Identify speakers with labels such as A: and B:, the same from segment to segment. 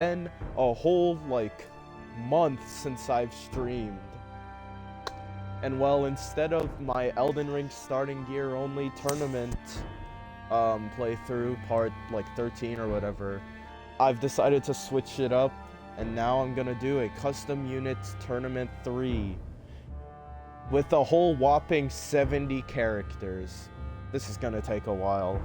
A: been a whole like month since I've streamed. And well, instead of my Elden Ring starting gear only tournament playthrough part like 13 or whatever, I've decided to switch it up and now I'm gonna do a custom units tournament 3 with a whole whopping 70 characters. This is gonna take a while.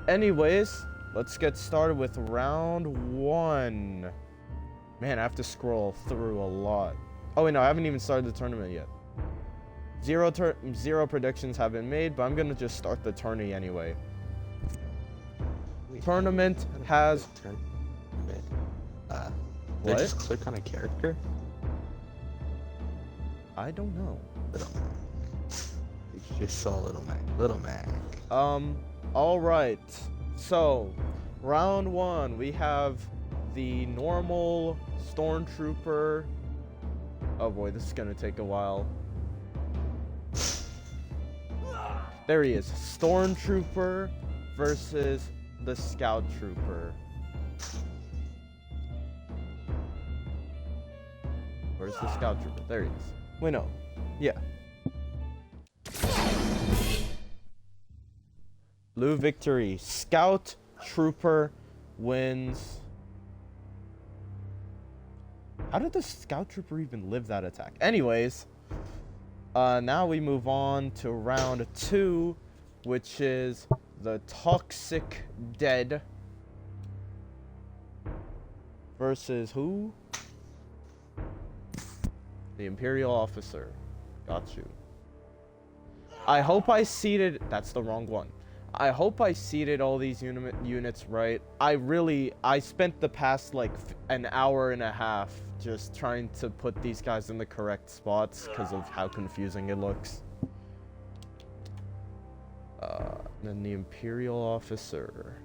A: Anyways, let's get started with round 1. Man, I have to scroll through a lot. Oh wait, no, I haven't even started the tournament yet. Zero predictions have been made, but I'm gonna just start the tourney anyway. Tournament has...
B: Did
A: what?
B: I just click on a character?
A: I don't know.
B: Little Mac. You just saw Little Mac. Little Mac.
A: Alright. So, round 1, we have the normal Stormtrooper. Oh boy, this is gonna take a while. There he is. Stormtrooper versus the Scout Trooper. Where's the Scout Trooper? There he is. Wait, no. Yeah. Blue victory. Scout Trooper wins. How did the Scout Trooper even live that attack? Anyways, now we move on to round 2, which is the Toxic Dead versus who? The Imperial Officer. Got you. I hope I seeded... That's the wrong one. I hope I seeded all these units right. I spent the past like an hour and a half just trying to put these guys in the correct spots because of how confusing it looks. Then the Imperial Officer.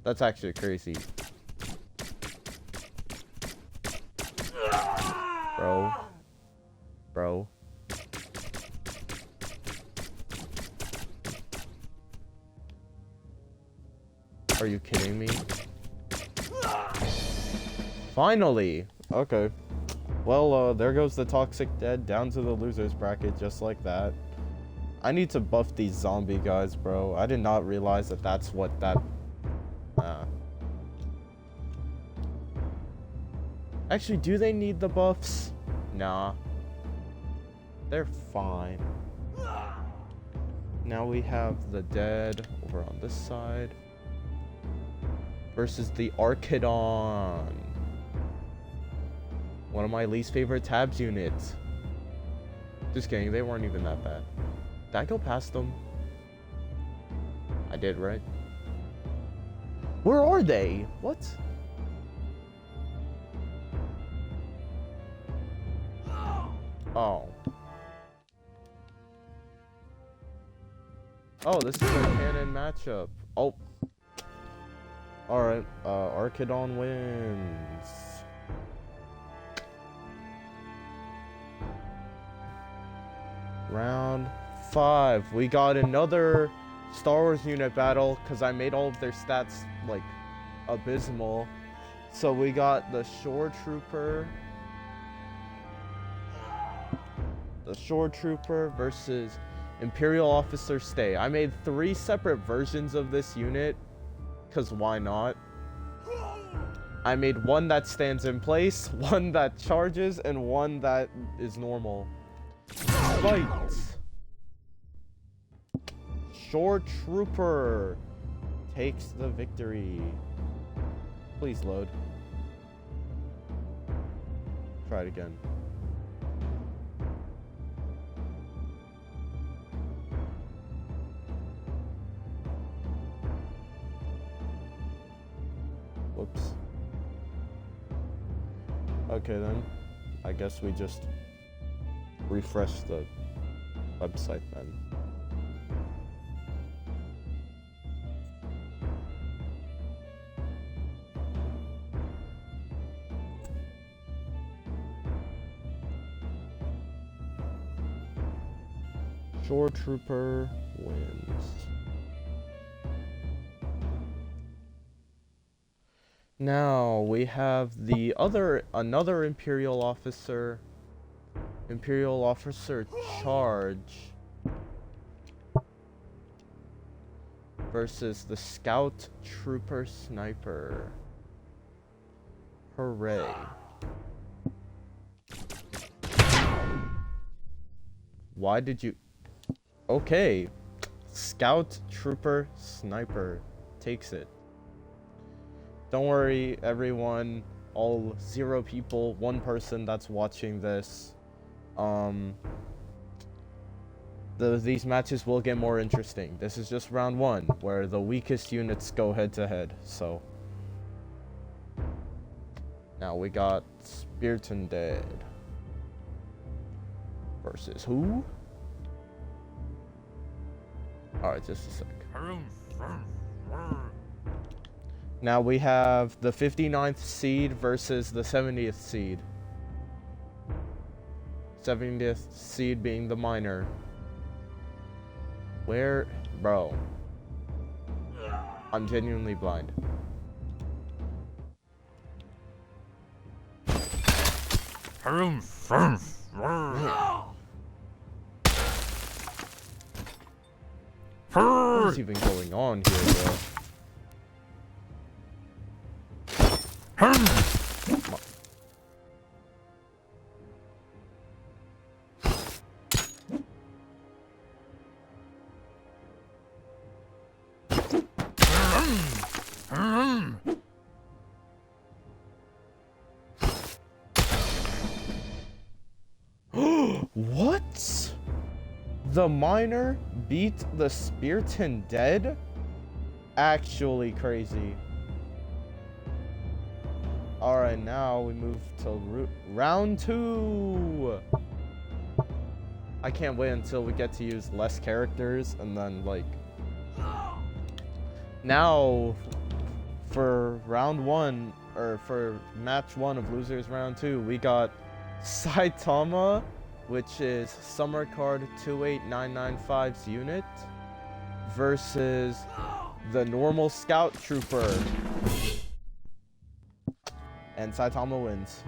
A: That's actually crazy. Bro. Are you kidding me? Finally! Okay. Well, there goes the Toxic Dead down to the losers bracket just like that. I need to buff these zombie guys, bro. I did not realize that that's what that... Actually, do they need the buffs? Nah. They're fine. Now we have the dead over on this side. Versus the Archidon. One of my least favorite tabs units. Just kidding, they weren't even that bad. Did I go past them? I did, right? Where are they? What? Oh. Oh, this is a canon matchup. Oh. Alright, Archidon wins. Round 5. We got another Star Wars unit battle because I made all of their stats, like, abysmal. So we got the Shore Trooper. The Shore Trooper versus Imperial Officer Stay. I made 3 separate versions of this unit, because why not? I made one that stands in place, one that charges, and one that is normal. Fight! Shore Trooper takes the victory. Please load. Try it again. Whoops. Okay then. I guess we just refresh the website then. Shore Trooper wins. Now we have another Imperial officer Charge versus the Scout Trooper Sniper. Hooray. Why did you... Okay. Scout Trooper Sniper takes it. Don't worry, everyone. All 0 people, 1 person that's watching this. These matches will get more interesting. This is just round 1, where the weakest units go head to head, so... Now we got Spearton Dead. Versus who? Alright, just a sec. Now we have the 59th seed versus the 70th seed. 70th seed being the miner. Where? Bro. I'm genuinely blind. What's even going on here, bro? What? The miner beat the Spearton Dead? Actually crazy. Alright, now we move to round 2. I can't wait until we get to use less characters and then like... Now, for round 1, or for match 1 of Losers Round 2, we got Saitama, which is Summer Card 28995's unit, versus the normal Scout Trooper. And Saitama wins.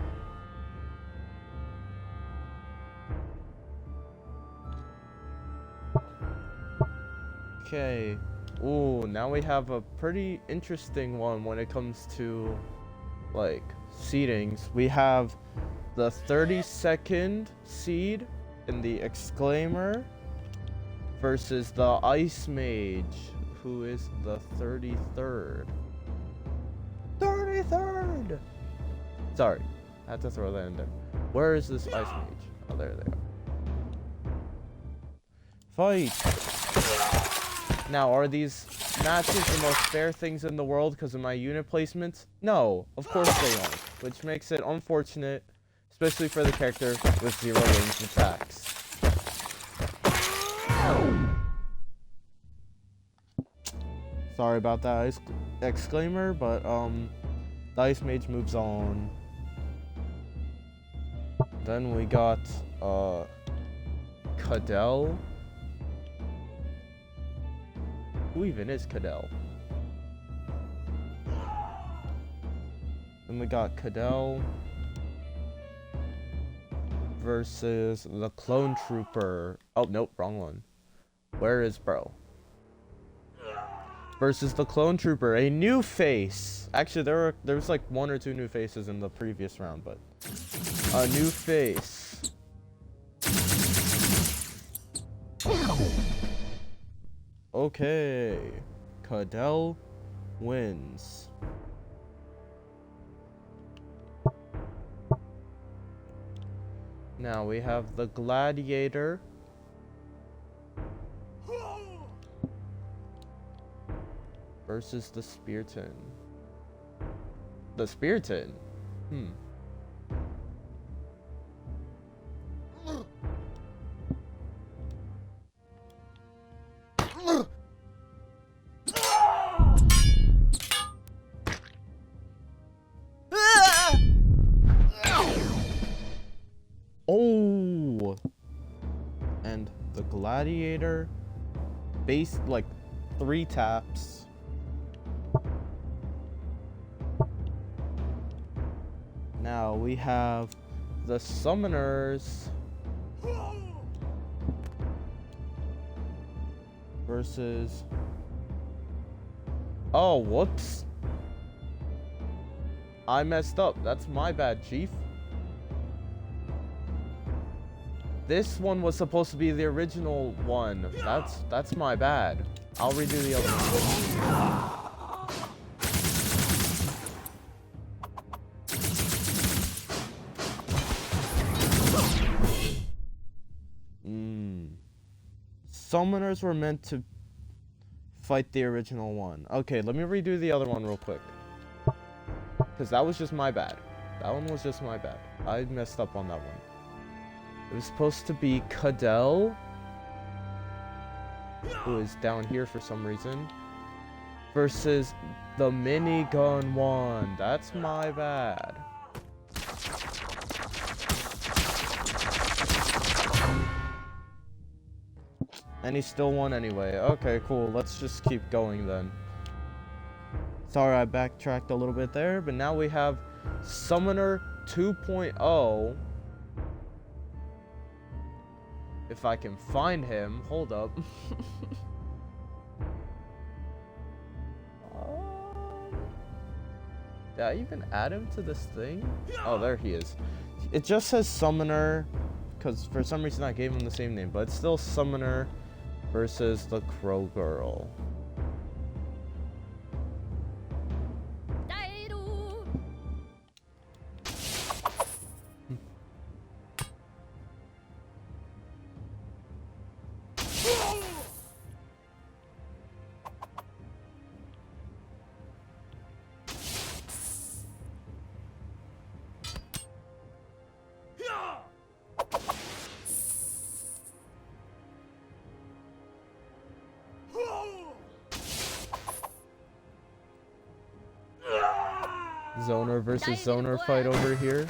A: Okay. Ooh, now we have a pretty interesting one when it comes to, like, seedings. We have the 32nd seed in the Exclaimer versus the Ice Mage, who is the 33rd. 33rd! Sorry, I had to throw that in there. Where is this Ice Mage? Oh, there they are. Fight! Now, are these matches the most fair things in the world because of my unit placements? No, of course they aren't, which makes it unfortunate, especially for the character with 0 ranged attacks. Sorry about that Exclaimer, but the Ice Mage moves on. Then we got Cadell. Who even is Cadell? Then we got Cadell versus the Clone Trooper. Oh, nope, wrong one. Where is bro? Versus the Clone Trooper, a new face. Actually, there was like 1 or 2 new faces in the previous round, but a new face. Okay, Cadell wins. Now we have the Gladiator versus the Spearton. The Spearton? Oh! And the Gladiator. Base, like, 3 taps. Now we have the Summoners versus... Oh, whoops. I messed up. That's my bad, Chief. This one was supposed to be the original one. That's my bad. I'll redo the other one. Summoners were meant to fight the original one. Okay, let me redo the other one real quick. Because that was just my bad. That one was just my bad. I messed up on that one. It was supposed to be Cadell, who is down here for some reason, versus the minigun one. That's my bad. And he still won anyway. Okay, cool. Let's just keep going then. Sorry, I backtracked a little bit there, but now we have Summoner 2.0. If I can find him. Hold up. Did I even add him to this thing? Oh, there he is. It just says Summoner, because for some reason I gave him the same name, but it's still Summoner versus the Crow Girl. Zoner versus Zoner fight over here.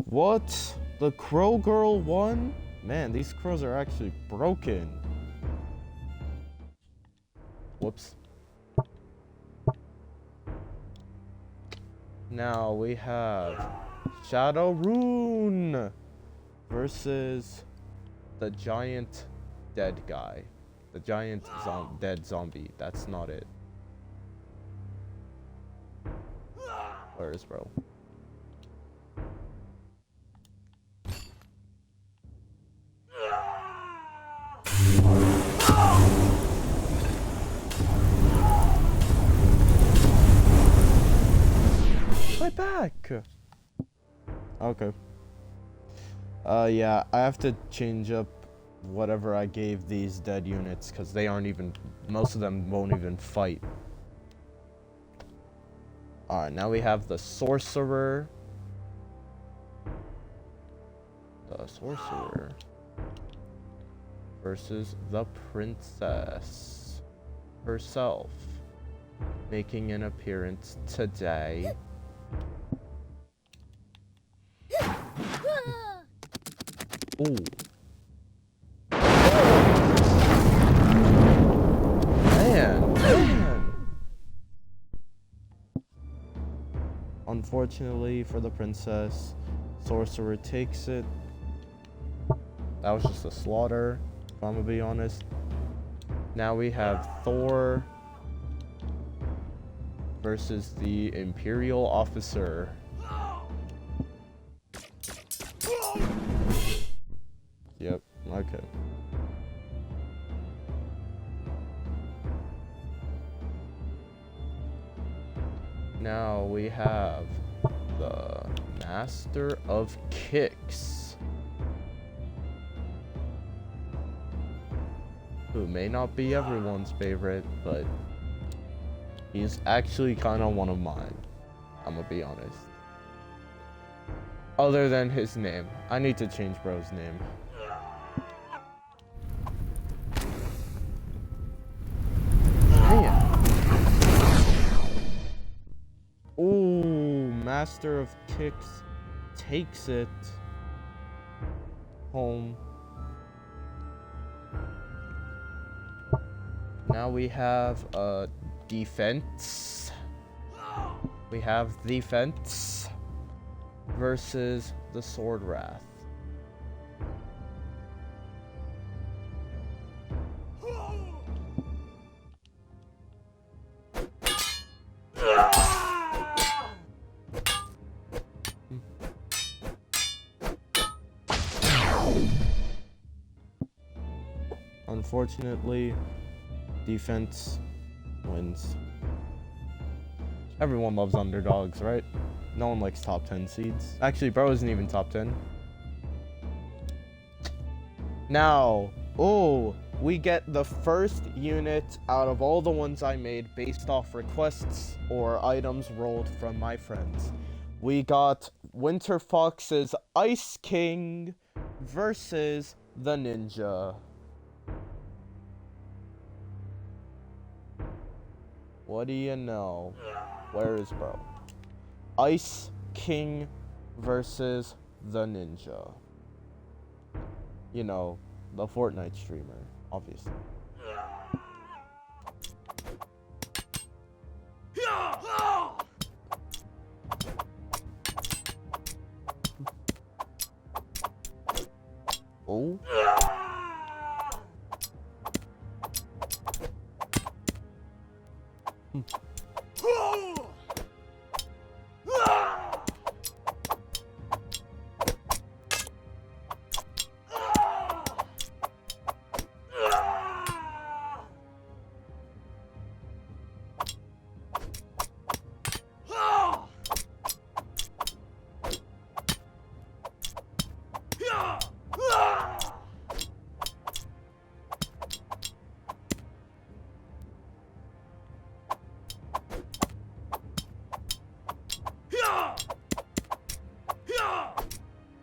A: What? The Crow Girl won? Man, these crows are actually broken. Whoops. Now we have Shadow Rune versus the giant dead guy. The giant dead zombie. That's not it. Where is bro? Right back. Okay. Yeah, I have to change up whatever I gave these dead units, because they aren't even, most of them won't even fight. Alright, now we have the Sorcerer. The Sorcerer versus the Princess herself, making an appearance today. Ooh. Man. Unfortunately for the princess, Sorcerer takes it. That was just a slaughter, if I'm gonna be honest. Now we have Thor versus the Imperial Officer. Yep, okay. Now we have the Master of Kicks, who may not be everyone's favorite, but he's actually kind of one of mine. I'm gonna be honest. Other than his name. I need to change bro's name. Master of Kicks takes it home. Now we have defense. We have defense versus the Sword Wrath. Unfortunately, defense wins. Everyone loves underdogs, right? No one likes top 10 seeds. Actually, bro isn't even top 10. Now, we get the first unit out of all the ones I made based off requests or items rolled from my friends. We got Winter Fox's Ice King versus the Ninja. What do you know? Where is bro? Ice King versus the Ninja. You know, the Fortnite streamer, obviously. Oh.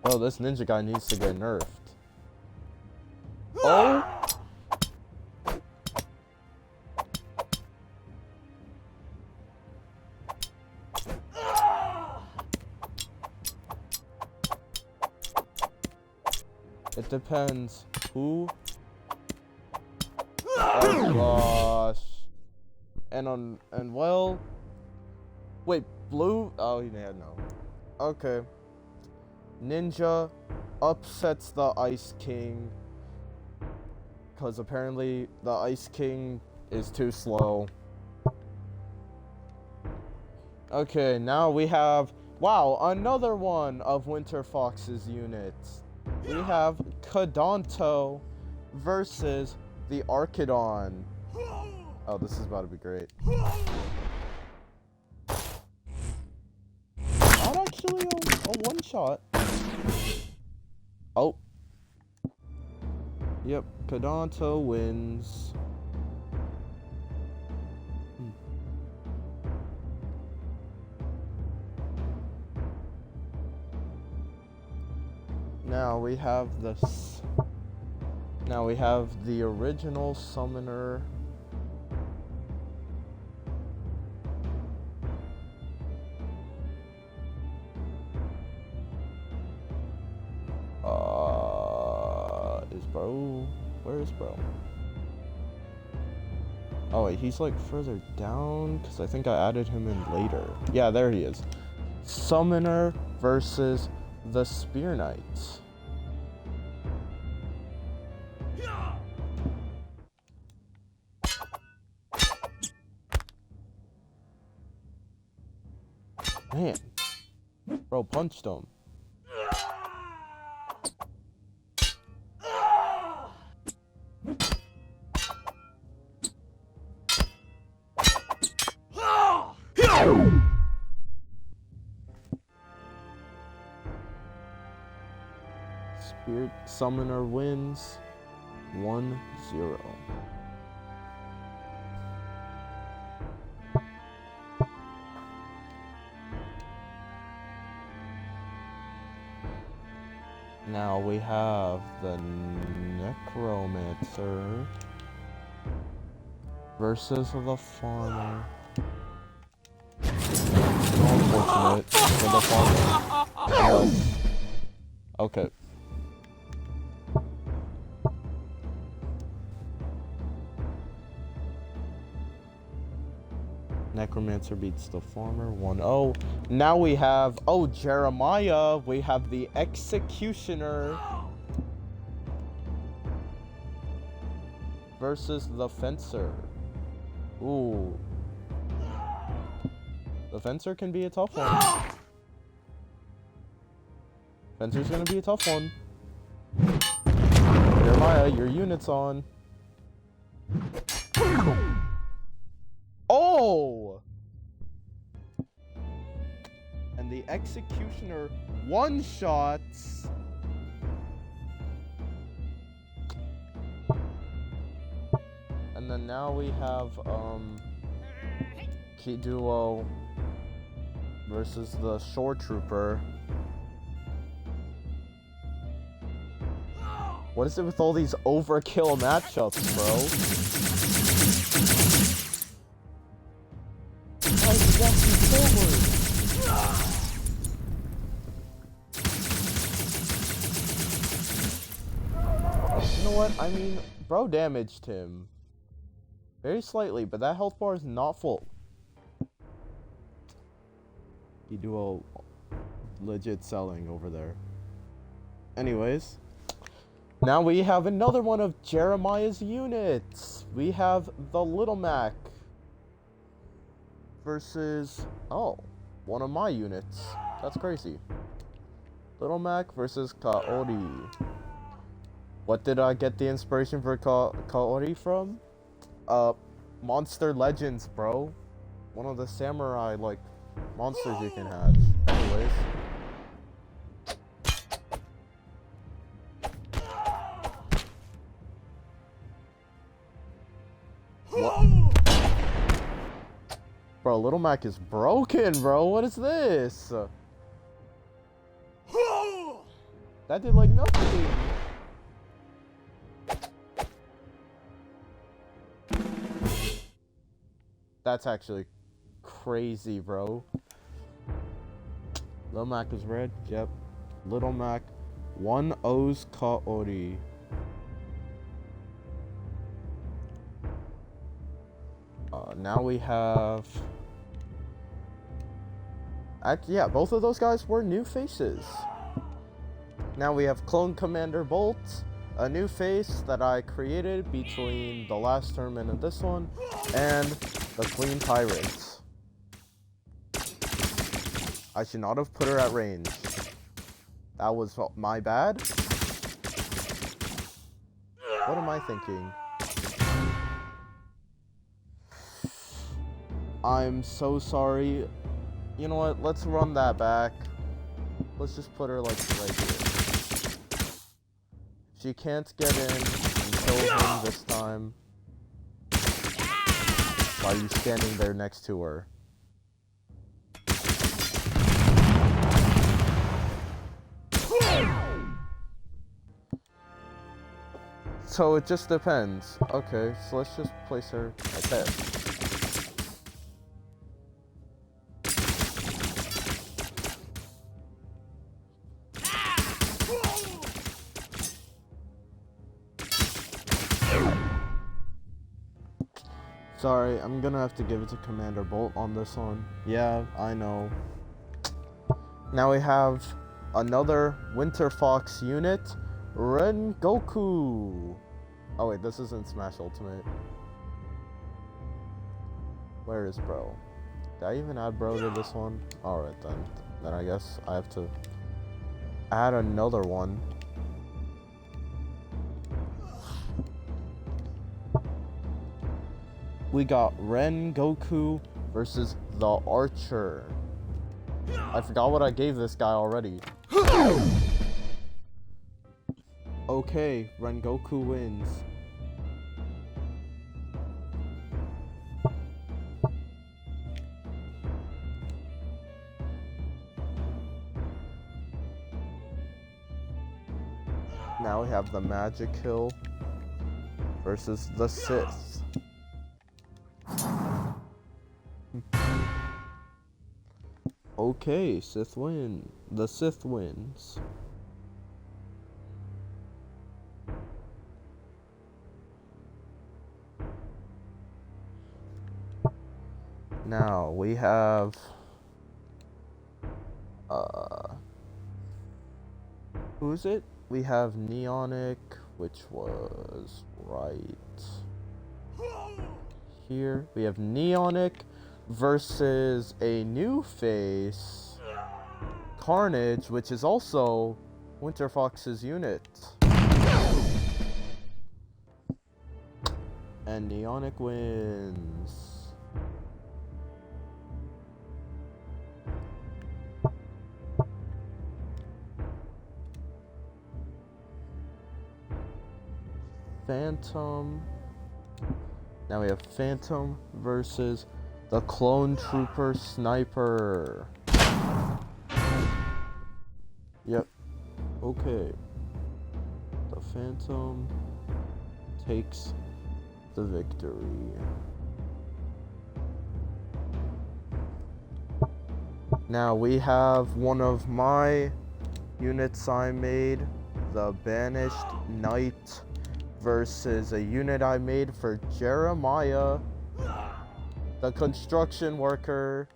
A: Oh, this ninja guy needs to get nerfed. Oh! It depends. Who? Oh gosh. And well... Wait, blue? Oh, yeah, no. Okay. Ninja upsets the Ice King. Because apparently the Ice King is too slow. Okay, now we have... Wow, another one of Winter Fox's units. We have Kadonto versus the Archidon. Oh, this is about to be great. Not actually a one-shot. Oh. Yep, Kadonto wins. Now we have this. Now we have the original summoner. Is bro? Where is bro? Oh wait, he's like further down because I think I added him in later. Yeah, there he is. Summoner versus the Spear Knight. Man, bro punched him. Spirit Summoner wins 1-0. Now we have the Necromancer versus the Farmer. Unfortunate for the farmer. Okay. Necromancer beats the farmer 1-0. Now we have, oh, Jeremiah. We have the Executioner versus the Fencer. Ooh. The Fencer can be a tough one. Fencer's gonna be a tough one. Jeremiah, your unit's on. Oh! And the Executioner one-shots. And then now we have, Key Duo versus the Shore Trooper. What is it with all these overkill matchups, bro? Why is he walking forward? You know what? I mean, bro damaged him. Very slightly, but that health bar is not full. You do a legit selling over there. Anyways. Now we have another one of Jeremiah's units. We have the Little Mac versus, oh, one of my units. That's crazy. Little Mac versus Kaori. What did I get the inspiration for Kaori from? Monster Legends, bro. One of the samurai, like, monsters you can have. Anyways. What? Bro, Little Mac is broken, bro. What is this? That did like nothing. That's actually crazy, bro. Little Mac is red. Yep. Little Mac 1-0's Kaori. Now we have... yeah, both of those guys were new faces. Now we have Clone Commander Bolt, a new face that I created between the last tournament and this one, and the Queen Pirates. I should not have put her at range. That was my bad. What am I thinking? I'm so sorry. You know what? Let's run that back. Let's just put her like right here. She can't get in and kill him this time. Why are you standing there next to her? So it just depends. Okay, so let's just place her right there. Sorry, I'm gonna have to give it to Commander Bolt on this one. Yeah, I know. Now we have another Winter Fox unit, Rengoku. Oh wait, this isn't Smash Ultimate. Where is Bro? Did I even add Bro to this one? Alright then. Then I guess I have to add another one. We got Rengoku versus the Archer. I forgot what I gave this guy already. Okay, Rengoku wins. Now we have the Magic Hill versus the Sith. Okay, Sith win. The Sith wins. Now we have who's it? We have Neonic, which was right here. We have Neonic versus a new face, Carnage, which is also Winter Fox's unit. And Neonic wins. Phantom. Now we have Phantom versus the Clone Trooper Sniper. Yep. Okay. The Phantom takes the victory. Now we have one of my units I made, the Banished Knight, versus a unit I made for Jeremiah, the construction worker.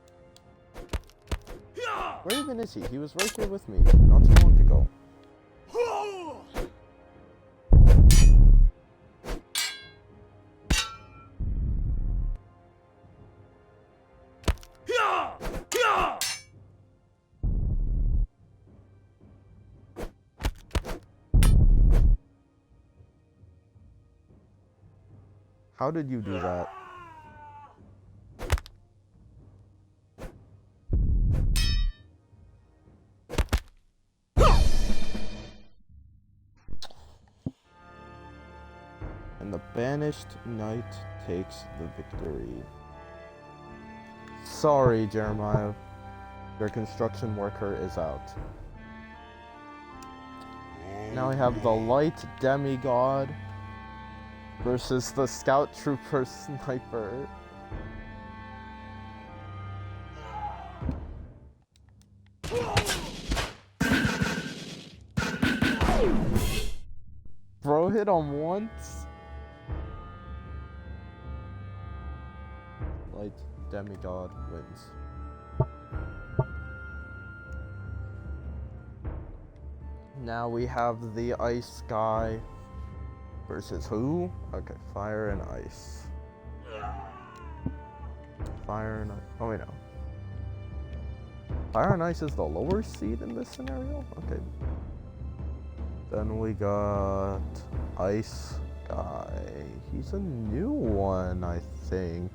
A: Where even is he? He was right here with me not too long ago. How did you do that? And the Banished Knight takes the victory. Sorry, Jeremiah. Your construction worker is out. Now we have the Light Demigod versus the Scout Trooper Sniper. Bro hit him once. Light Demigod wins. Now we have the Ice Guy versus who? Okay, Fire and Ice. Fire and Ice. Oh wait, no. Fire and Ice is the lower seed in this scenario? Okay. Then we got Ice Guy. He's a new one, I think.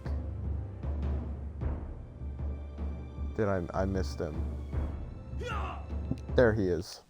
A: I missed him. There he is.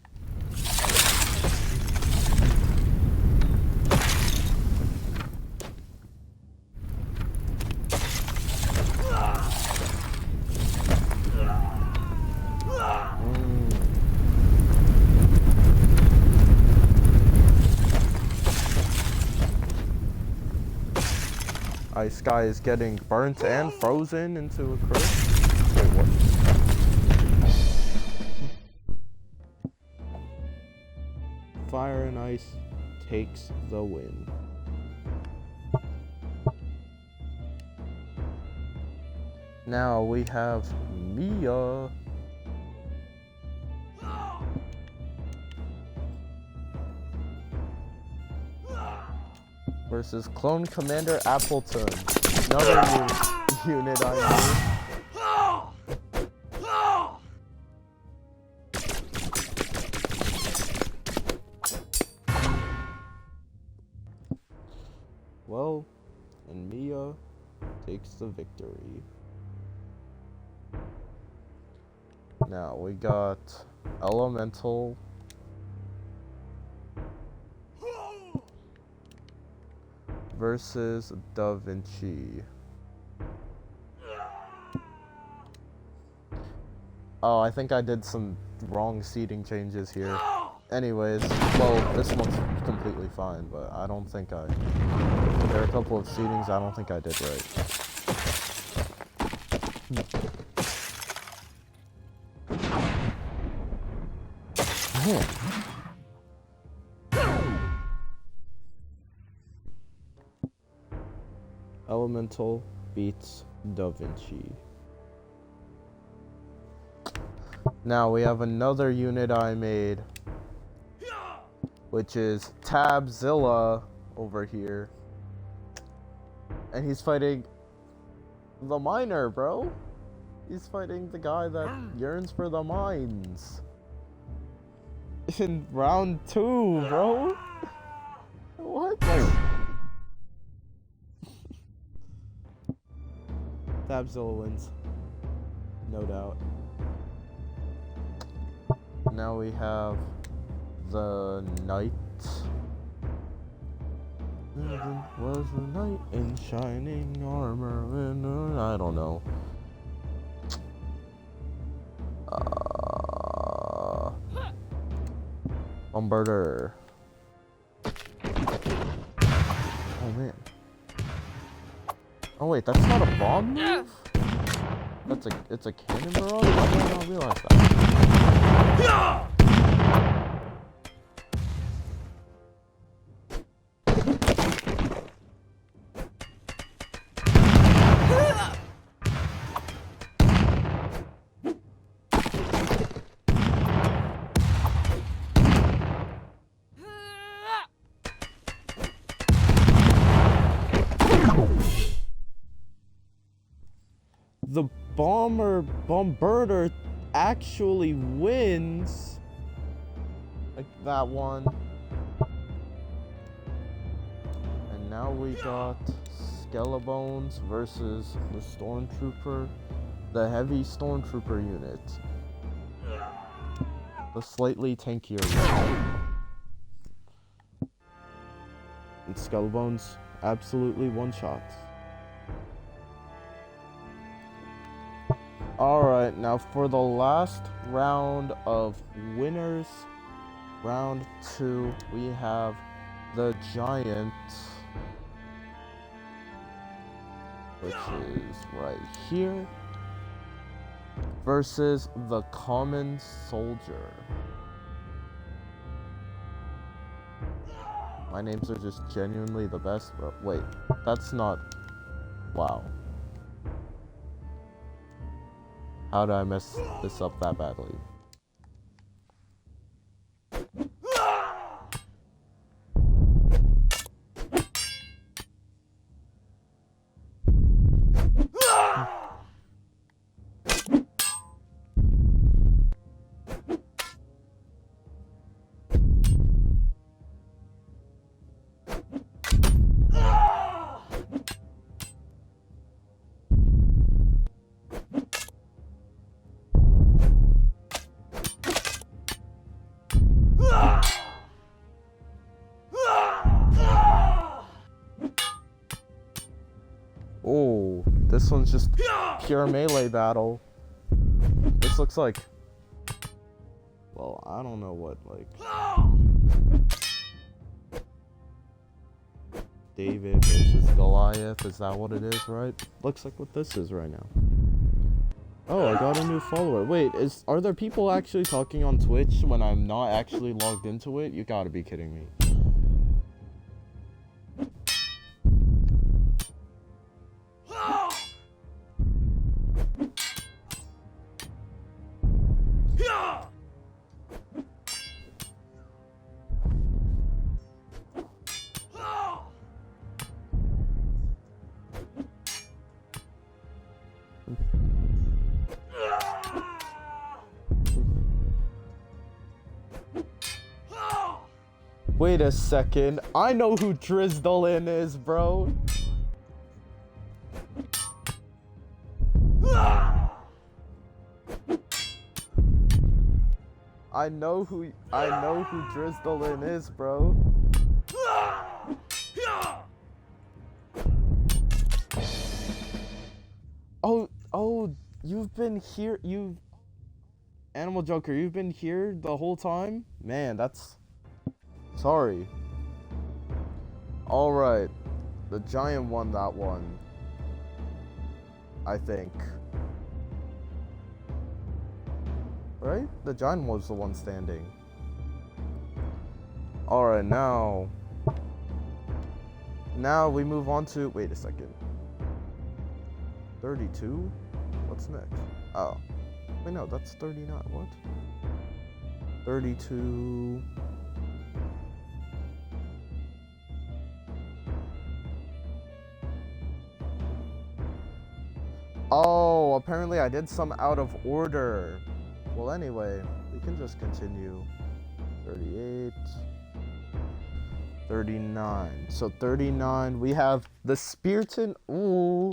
A: Ice Guy is getting burnt and frozen into a crisp. Wait, what? Fire and Ice takes the win. Now we have Mia versus Clone Commander Appleton. Another new unit I made. Well, and Mia takes the victory. Now we got Elemental versus Da Vinci. Oh, I think I did some wrong seating changes here. Anyways, well, this one's completely fine, but I don't think there are a couple of seatings I don't think I did right. Elemental beats Da Vinci. Now we have another unit I made, which is Tabzilla over here. And he's fighting the miner, bro. He's fighting the guy that yearns for the mines. In round 2, bro. What? Tabzilla wins. No doubt. Now we have the knight. Was a knight in shining armor and I don't know. Bombarder. Oh man. Oh wait, that's not a bomb move? It's a cannon barrage? Why did I not realize that? The bombarder actually wins. Like that one. And now we got Skellebones versus the Stormtrooper, the heavy Stormtrooper unit. The slightly tankier unit. And Skellebones absolutely one-shots. Alright, now for the last round of winners, round 2, we have the Giant, which is right here, versus the Common Soldier. My names are just genuinely the best, bro. Wait, that's not... Wow. How did I mess this up that badly? Oh, this one's just pure melee battle. This looks like... Well, I don't know what, like... David versus Goliath, is that what it is, right? Looks like what this is right now. Oh, I got a new follower. Wait, are there people actually talking on Twitch when I'm not actually logged into it? You gotta be kidding me. Wait a second, I know who Drizdolin is, bro. I know who Drizdolin is, bro. Oh, you've been here, Animal Joker, you've been here the whole time? Man, that's... Sorry. Alright. The Giant won that one. I think. Right? The Giant was the one standing. Alright, now we move on to, wait a second. 32? What's next? Oh. Wait, no, that's 39. What? 32. Oh, apparently I did some out of order. Well, anyway, we can just continue. 38. 39. So 39, we have the Spiriton. Ooh.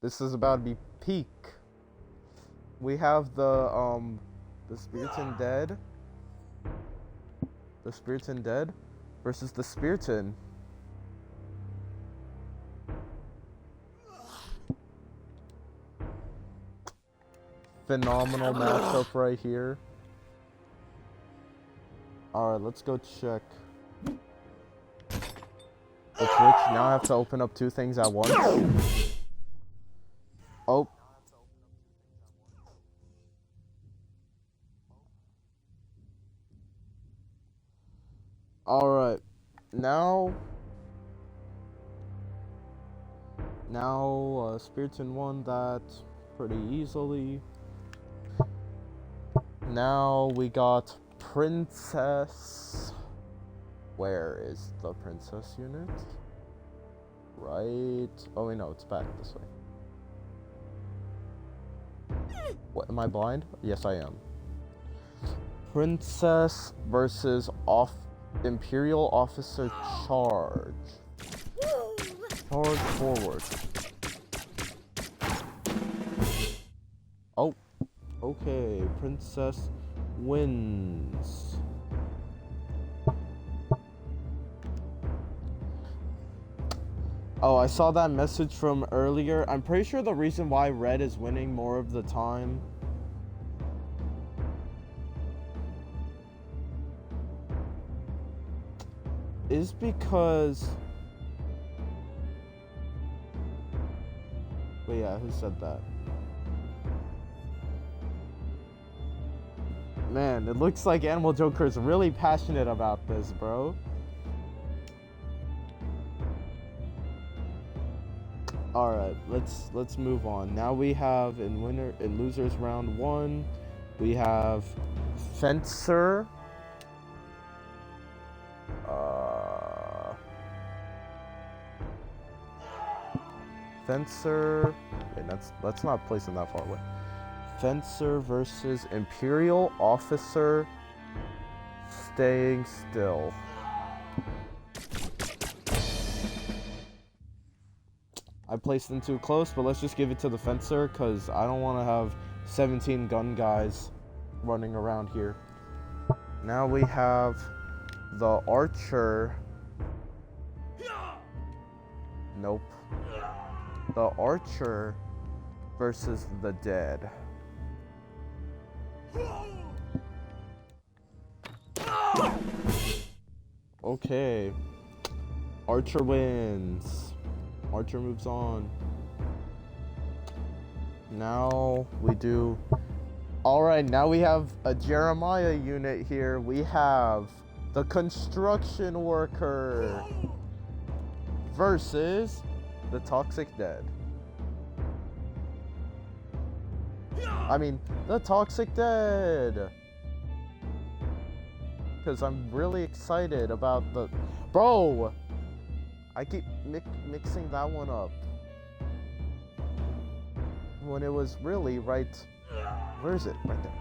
A: This is about to be peak. We have the Spiriton Dead. The Spiriton Dead versus the Spiriton. Phenomenal matchup right here. Alright, let's go check. Let's switch. Now I have to open up two things at once. Oh. Alright. Now Spiriton won that pretty easily. Now we got Princess. Where is the Princess unit? Right. Oh wait, no, it's back this way. What, am I blind? Yes, I am. Princess versus Imperial Officer Charge. Charge forward. Oh. Okay, Princess wins. Oh, I saw that message from earlier. I'm pretty sure the reason why Red is winning more of the time is because... Wait, yeah, who said that? Man, it looks like Animal Joker is really passionate about this, bro. Alright, let's move on. Now we have in losers round 1, we have Fencer. Fencer. Wait, that's not placing that far away. Fencer versus Imperial Officer staying still. I placed them too close, but let's just give it to the Fencer because I don't want to have 17 gun guys running around here. Now we have the Archer. Nope. The Archer versus the Dead. Okay. Archer wins. Archer moves on. Now we do... Alright, now we have a Jeremiah unit here. We have the Construction Worker versus the Toxic Dead. I mean, the Toxic Dead. Because I'm really excited about the... Bro! I keep mixing that one up. When it was really right... Where is it? Right there.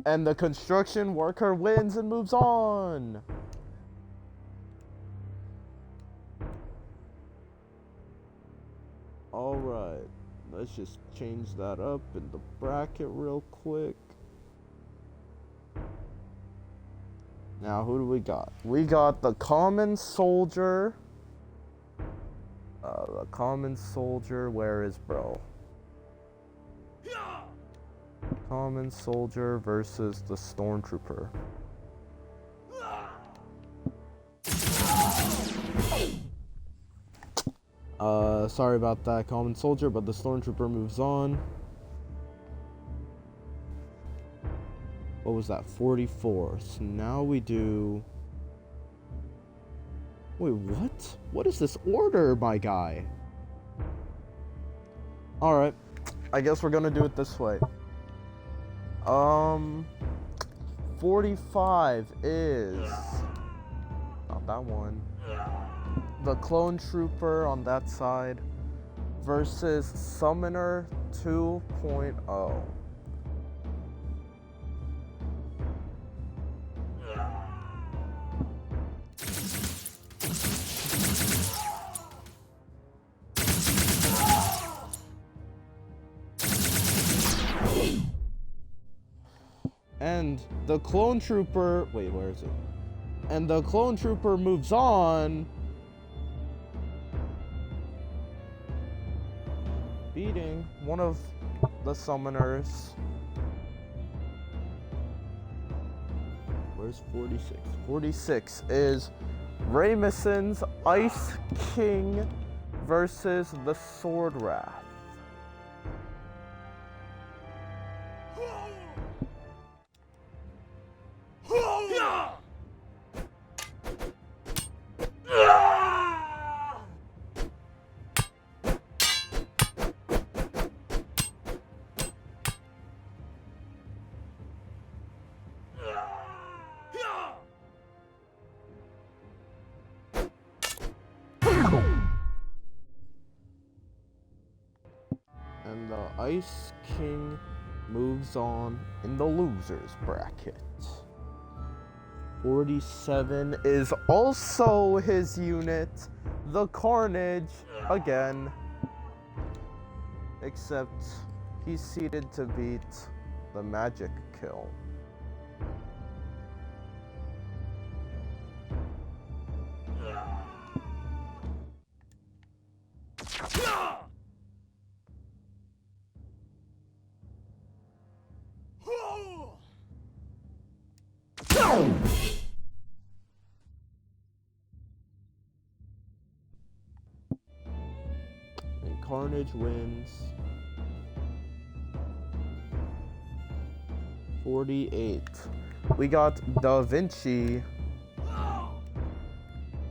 A: And the Construction Worker wins and moves on. Alright, let's just change that up in the bracket real quick. Now, who do we got? We got the Common Soldier. The Common Soldier, where is bro? Common Soldier versus the Stormtrooper. Sorry about that, common soldier, but the stormtrooper moves on. What was that? 44. So now we do... Wait, what? What is this order, my guy? Alright. I guess we're gonna do it this way. 45 is... Not that one. The clone trooper on that side versus Summoner 2.0. And the clone trooper... Wait, where is it? And the clone trooper moves on... beating one of the summoners. Where's 46? 46 is Ramison's Ice King versus the Sword Wrath. And the Ice King moves on in the losers bracket. 47 is also his unit, the Carnage, again. Except he's seeded to beat the Magic Kill. And Carnage wins. 48. We got Da Vinci,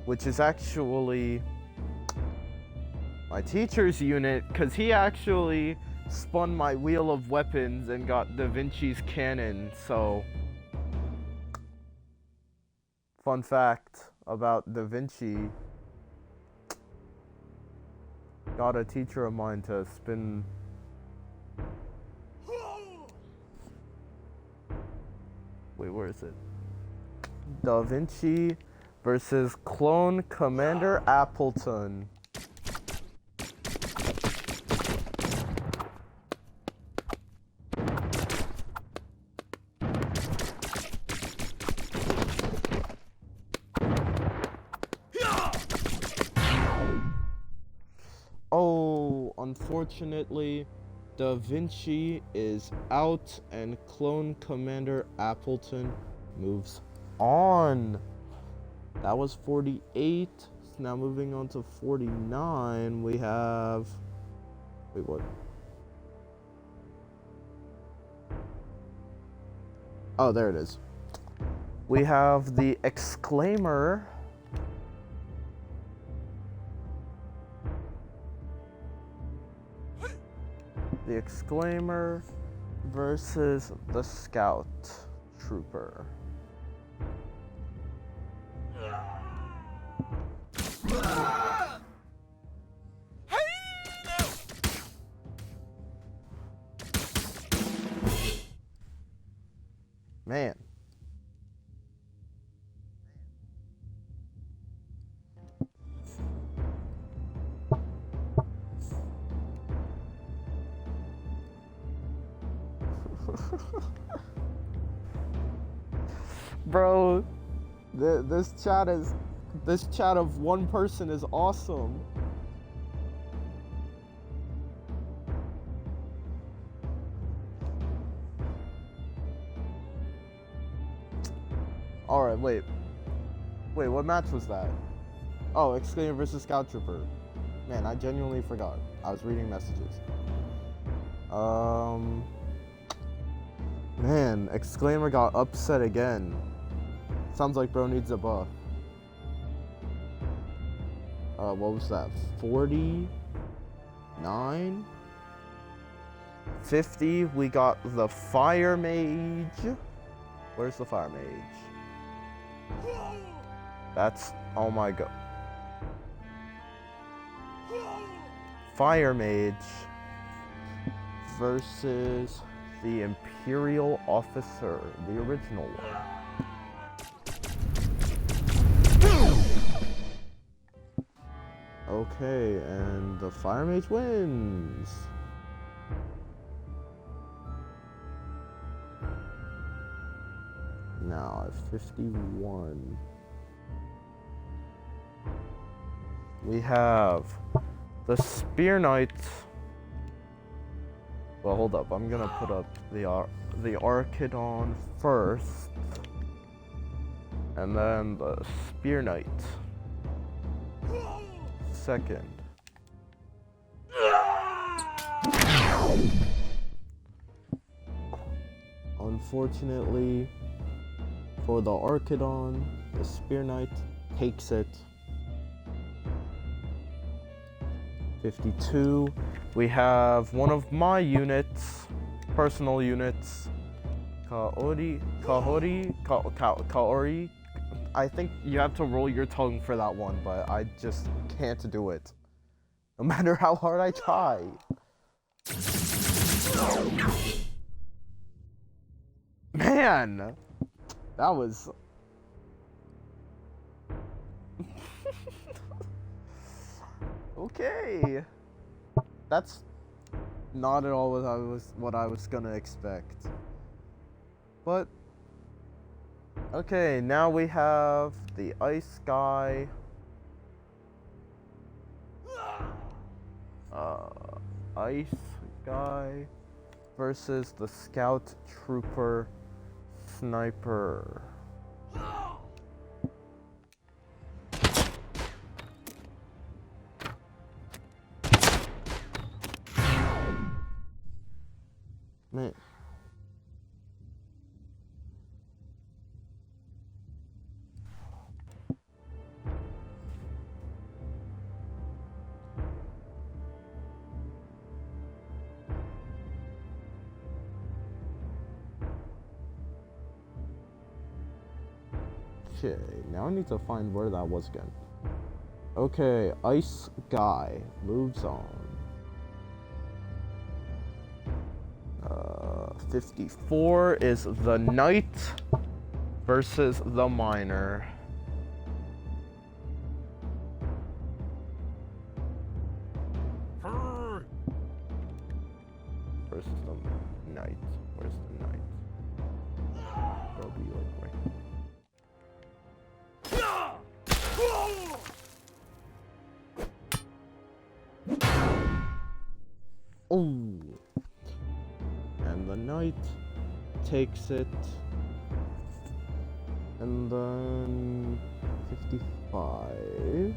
A: which is actually my teacher's unit, because he actually spun my Wheel of Weapons and got Da Vinci's cannon, so... Fun fact about Da Vinci, got a teacher of mine to spin... Wait, where is it? Da Vinci versus Clone Commander Appleton. Oh, unfortunately, Da Vinci is out and Clone Commander Appleton moves on. That was 48. So now moving on to 49, we have... Wait, what? Oh, there it is. We have the Exclaimer. The Exclaimer versus the Scout Trooper. Man. Bro, this chat of one person is awesome. Alright, wait, what match was that? Oh, Exclaimer versus Scout Trooper. Man, I genuinely forgot. I was reading messages. Man, Exclaimer got upset again. Sounds like bro needs a buff. What was that? 49? 50, we got the Fire Mage. Where's the Fire Mage? That's, oh my god. Fire Mage versus the Imperial Officer, the original one. Okay, and the Fire Mage wins. Now at 51, we have the Spear Knight. Well, hold up. I'm gonna put up the Archidon first, and then the Spear Knight second. Unfortunately, for the Archidon, the Spear Knight takes it. 52. We have one of my units, personal units, Kaori. I think you have to roll your tongue for that one, but I just can't do it. No matter how hard I try. Man! That was... Okay. That's not at all what I was gonna expect. But okay, now we have the Ice Guy. Ice Guy versus the Scout Trooper Sniper. Man. Okay, now I need to find where that was again. Okay, Ice Guy moves on. 54 is the Knight versus the Miner. Versus the Knight. Where's the Knight? That'll be like right. Oh, and the Knight takes it, and then 55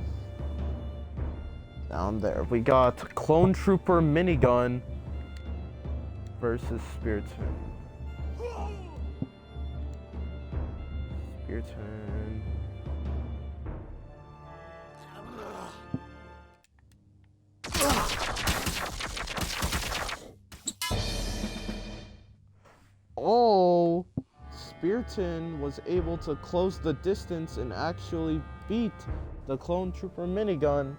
A: down there. We got Clone Trooper Minigun versus Spearton. Spearton. Oh, Spearton was able to close the distance and actually beat the Clone Trooper Minigun,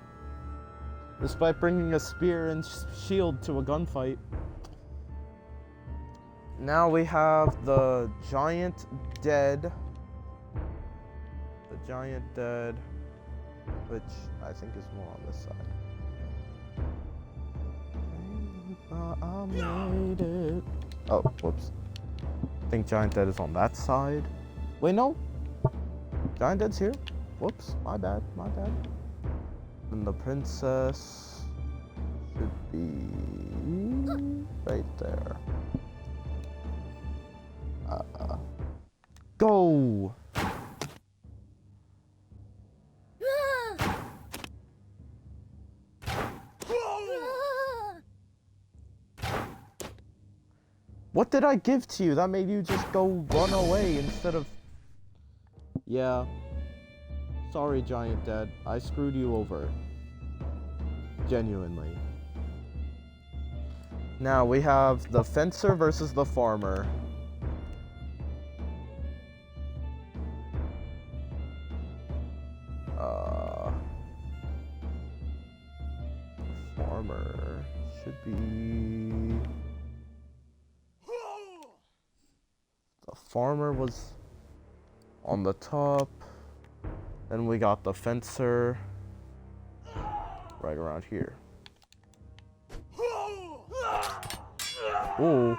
A: despite bringing a spear and shield to a gunfight. Now we have the Giant Dead. The Giant Dead, which I think is more on this side. I made it. Oh, whoops. I think Giant Dead is on that side. Wait, no. Giant Dead's here. Whoops, my bad, my bad. And the princess should be right there. Go! What did I give to you that made you just go run away instead of... Yeah. Sorry, Giant Dad. I screwed you over. Genuinely. Now we have the fencer versus the farmer. Farmer should be... The farmer was on the top. Then we got the fencer right around here. Ooh.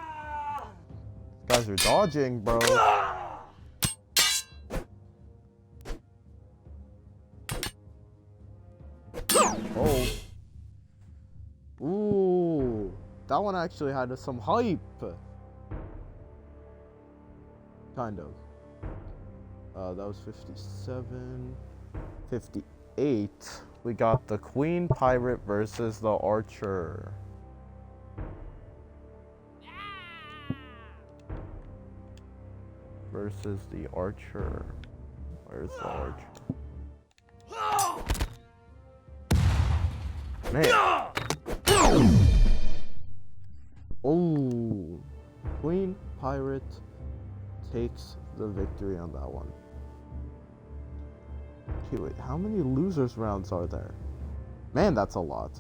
A: These guys are dodging, bro. Oh. Ooh. That one actually had some hype. Kind of. That was 57. 58. We got the Queen Pirate versus the Archer. Versus the Archer. Where's the Archer? Man. Oh. Queen Pirate takes the victory on that one. Okay, wait, how many losers rounds are there? Man, that's a lot.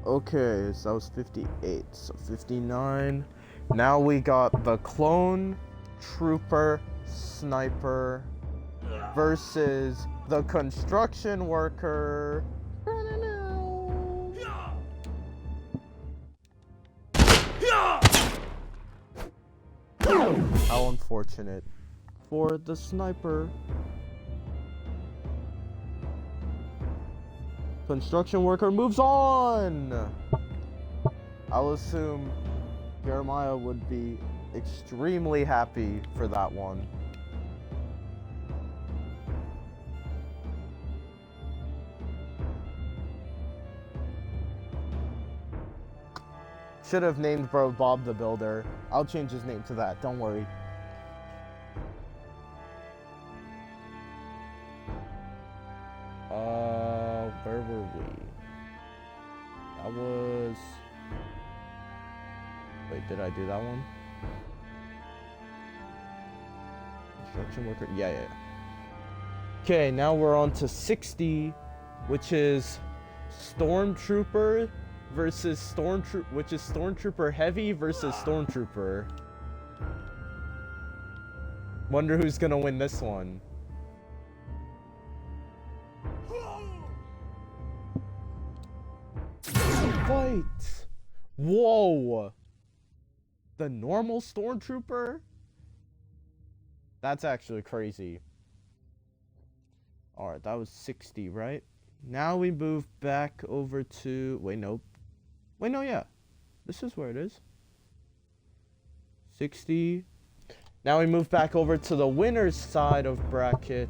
A: Okay, so that was 58, so 59. Now we got the Clone Trooper Sniper versus the Construction Worker. How unfortunate for the sniper. Construction Worker moves on. I'll assume Jeremiah would be extremely happy for that one. Should have named bro Bob the Builder. I'll change his name to that, don't worry. Where were we? That was... Wait, did I do that one? Construction Worker, yeah. Okay, now we're on to 60, which is Stormtrooper versus Stormtrooper Heavy versus Stormtrooper. Wonder who's gonna win this one. Fight! Whoa! The normal Stormtrooper? That's actually crazy. Alright, that was 60, right? Now we move back over to... Wait, nope. Wait, no, yeah. This is where it is. 60. Now we move back over to the winner's side of bracket.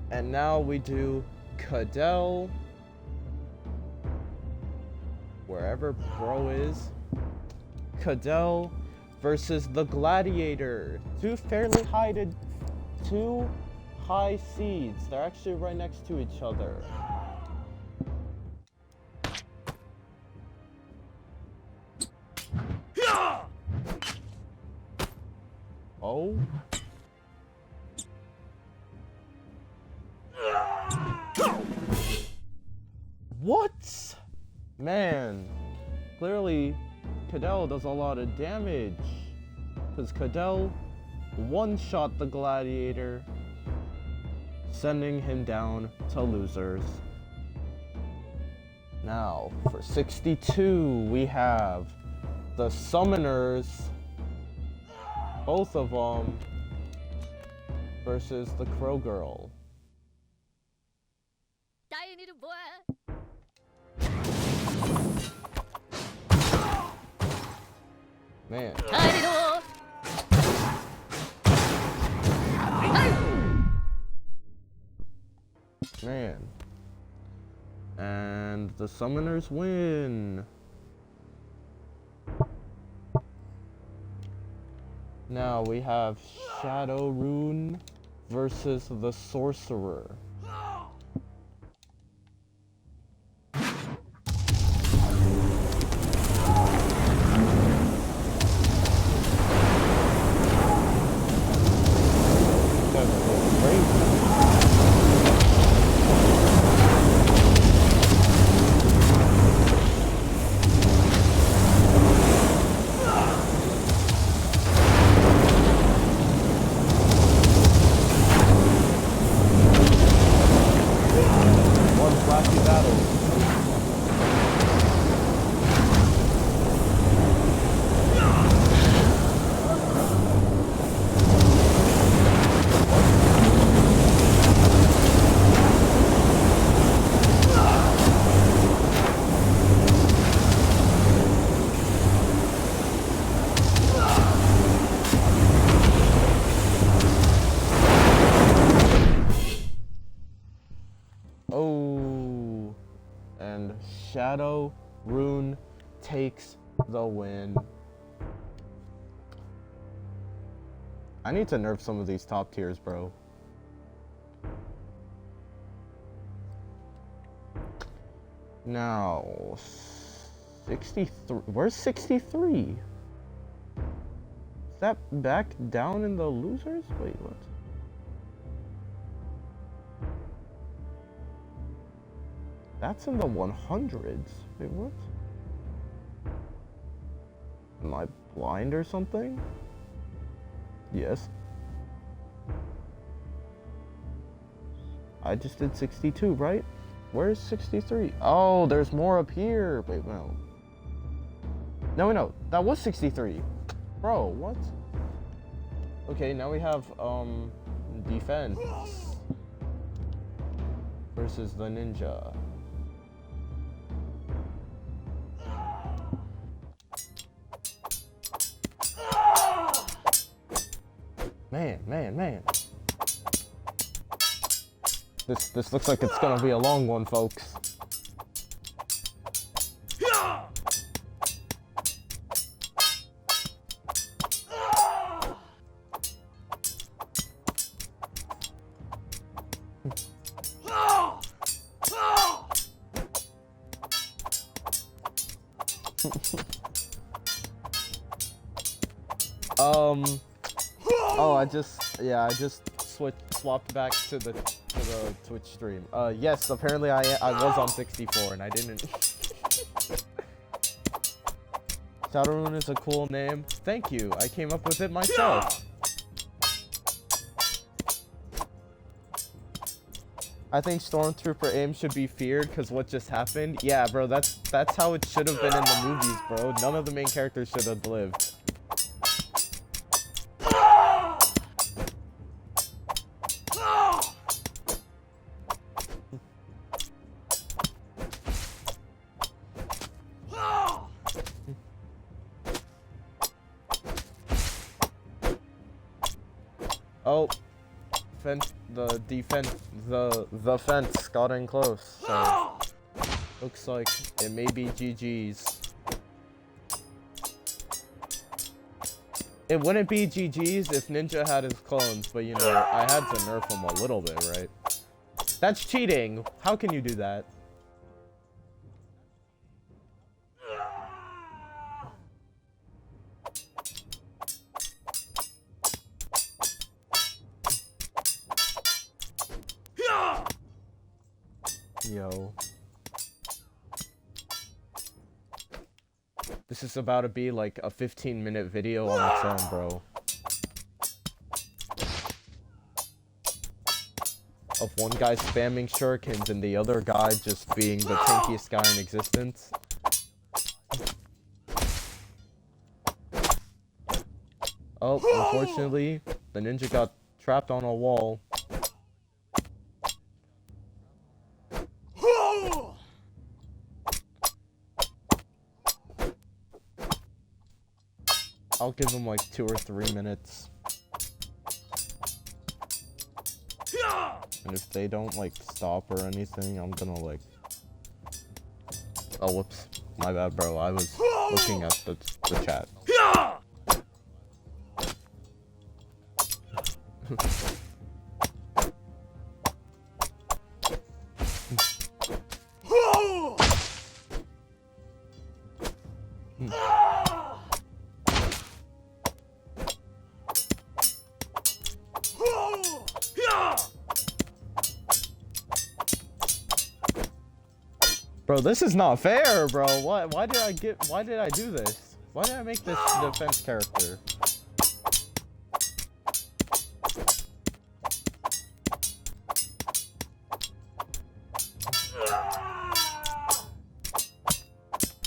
A: And now we do Cadell. Wherever bro is. Cadell versus the Gladiator. Two high seeds. They're actually right next to each other. Oh. What? Man, clearly Cadell does a lot of damage. Because Cadell one-shot the Gladiator, sending him down to losers. Now, for 62, we have the Summoners, both of them, versus the Crow Girl. Man. Man. And the Summoners win. Now we have Shadow Rune versus the Sorcerer. Oh, and Shadow Rune takes the win. I need to nerf some of these top tiers, bro. Now, 63. Where's 63? Is that back down in the losers? Wait, what? That's in the 100s. Wait, what? Am I blind or something? Yes. I just did 62, right? Where's 63? Oh, there's more up here. Wait, no. No, that was 63. Bro, what? Okay, now we have, defense versus the ninja. Man. This looks like it's gonna be a long one, folks. Oh, I just swapped back to the Twitch stream. Yes, apparently I was on 64 and I didn't. Shadowrune is a cool name. Thank you. I came up with it myself. I think Stormtrooper aim should be feared because what just happened. Yeah, bro, that's how it should have been in the movies, bro. None of the main characters should have lived. Oh, the fence got in close, so looks like it may be GG's. It wouldn't be GG's if Ninja had his clones, but you know, I had to nerf him a little bit, right? That's cheating! How can you do that? Yo. This is about to be like a 15-minute video on its own, bro. Of one guy spamming shurikens and the other guy just being the tankiest guy in existence. Oh, unfortunately, the ninja got trapped on a wall. I'll give him like 2 or 3 minutes. And if they don't like stop or anything, I'm gonna like... Oh, whoops. My bad, bro. I was looking at the chat. Bro, this is not fair, bro. Why did I do this? Why did I make this defense character?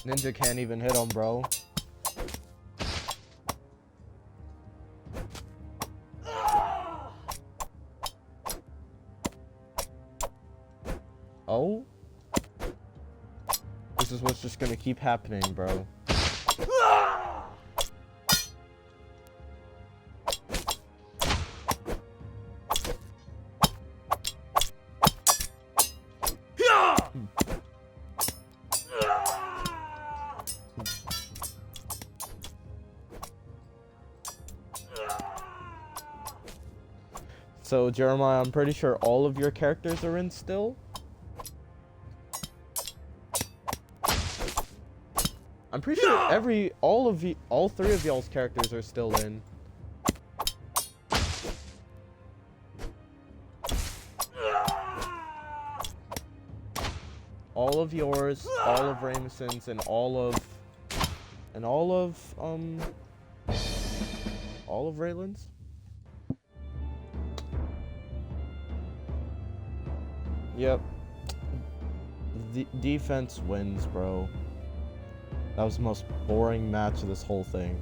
A: Ninja can't even hit him, bro. Oh? This is what's just gonna keep happening, bro. So, Jeremiah, I'm pretty sure all of your characters are in still? I'm pretty sure all three of y'all's characters are still in. All of yours, all of Rameson's, and all of Raylan's. Yep. Defense wins, bro. That was the most boring match of this whole thing.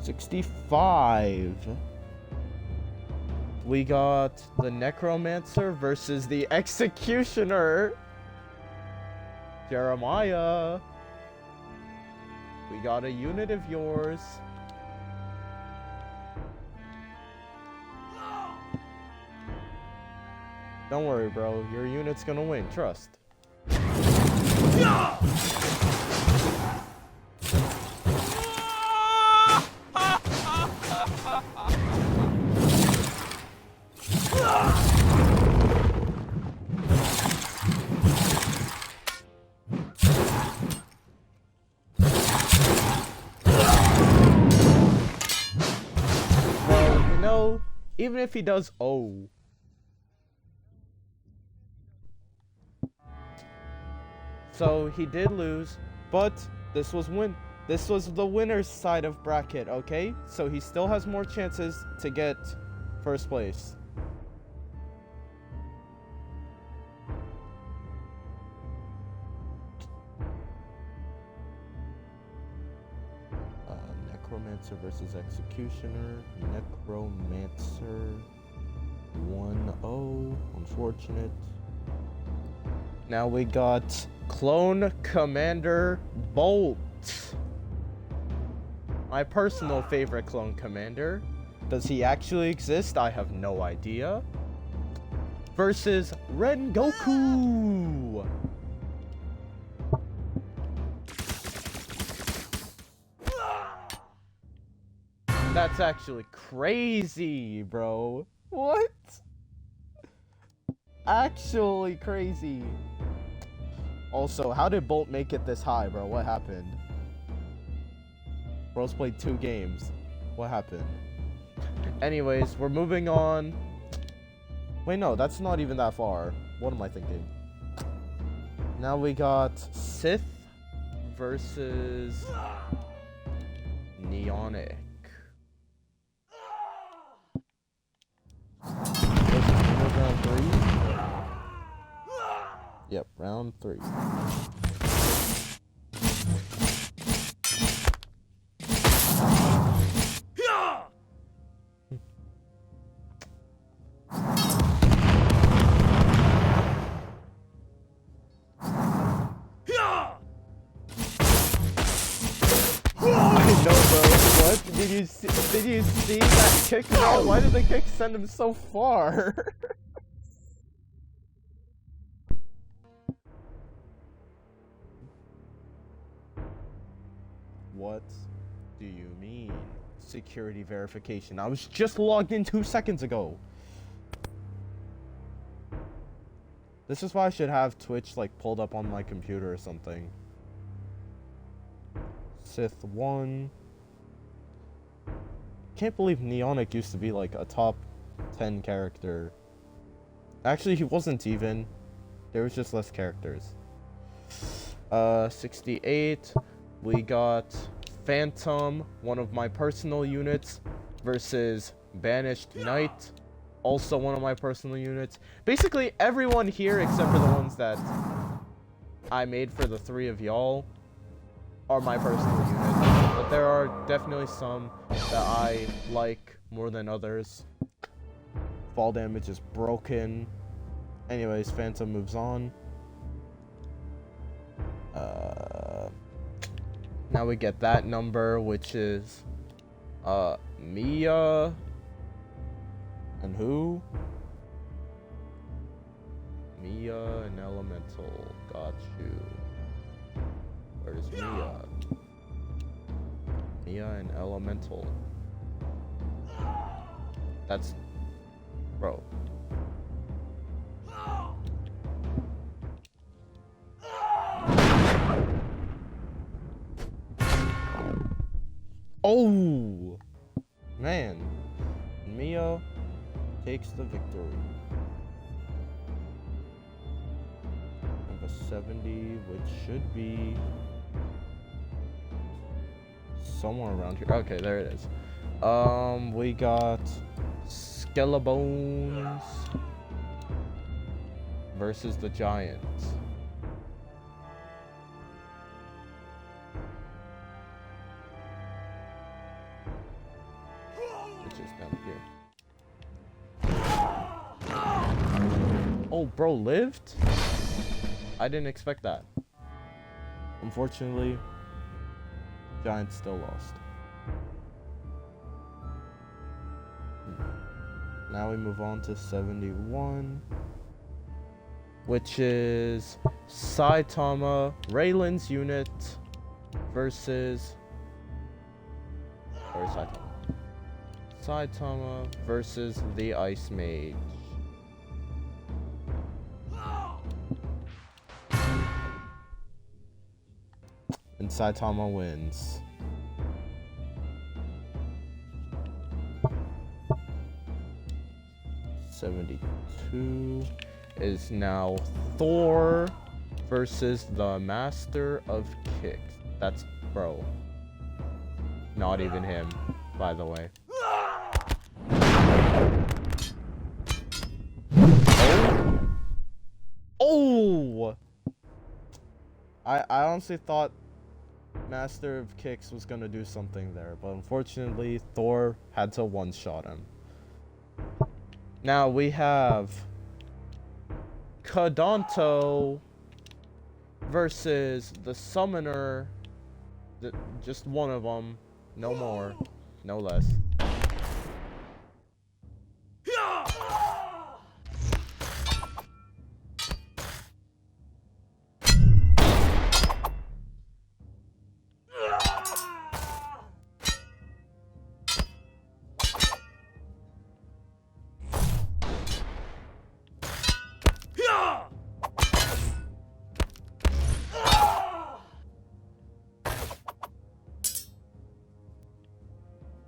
A: $65. We got the Necromancer versus the Executioner. Jeremiah. We got a unit of yours. Don't worry, bro. Your unit's gonna win. Trust. Well, you know, even if he does, oh. So he did lose, but this was the winner's side of bracket, okay? So he still has more chances to get first place. Necromancer versus Executioner. Necromancer 1-0. Unfortunate. Now we got Clone Commander Bolt. My personal favorite Clone Commander. Does he actually exist? I have no idea. Versus Rengoku. That's actually crazy, bro. What? Actually crazy. Also, how did Bolt make it this high, bro? What happened? Bro's played 2 games. What happened? Anyways, we're moving on. Wait, no, that's not even that far. What am I thinking? Now we got Sith versus Neonic. Round 3? Yep, round 3. I know, bro. What? Did you see that kick? Bro? Why did the kick send him so far? What do you mean? Security verification. I was just logged in 2 seconds ago. This is why I should have Twitch like pulled up on my computer or something. Sith 1. Can't believe Neonic used to be like a top 10 character. Actually, he wasn't even. There was just less characters. 68. We got Phantom, one of my personal units, versus Banished Knight, also one of my personal units. Basically, everyone here except for the ones that I made for the three of y'all are my personal units. But there are definitely some that I like more than others. Fall damage is broken. Anyways, Phantom moves on. Now we get that number, which is Mia and who? Mia and Elemental. Got you. Where's Mia? Mia and Elemental. That's bro. Oh man, Mia takes the victory. Number 70, which should be somewhere around here. Okay, there it is. We got Skelebanes versus the Giants. Which is down here. Oh, bro lived? I didn't expect that. Unfortunately, Giants still lost. Now we move on to 71, which is Saitama, Raylan's unit versus... Where's Saitama? Saitama versus the Ice Mage. And Saitama wins. '72 is now Thor versus the Master of Kicks. That's bro. Not even him, by the way. Oh! I honestly thought Master of Kicks was gonna do something there, but unfortunately Thor had to one-shot him. Now we have Kadonto versus the Summoner, just one of them, no more, no less.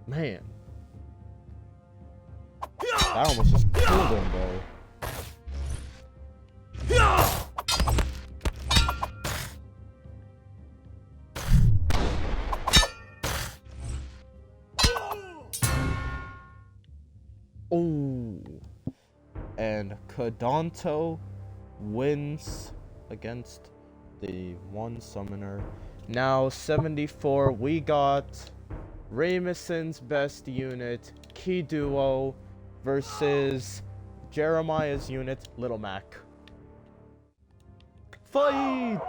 A: Man, that almost just killed him, bro. Oh, and Kadonto wins against the one summoner. Now 74, we got Ramison's best unit, Key Duo, versus Jeremiah's unit, Little Mac. Fight!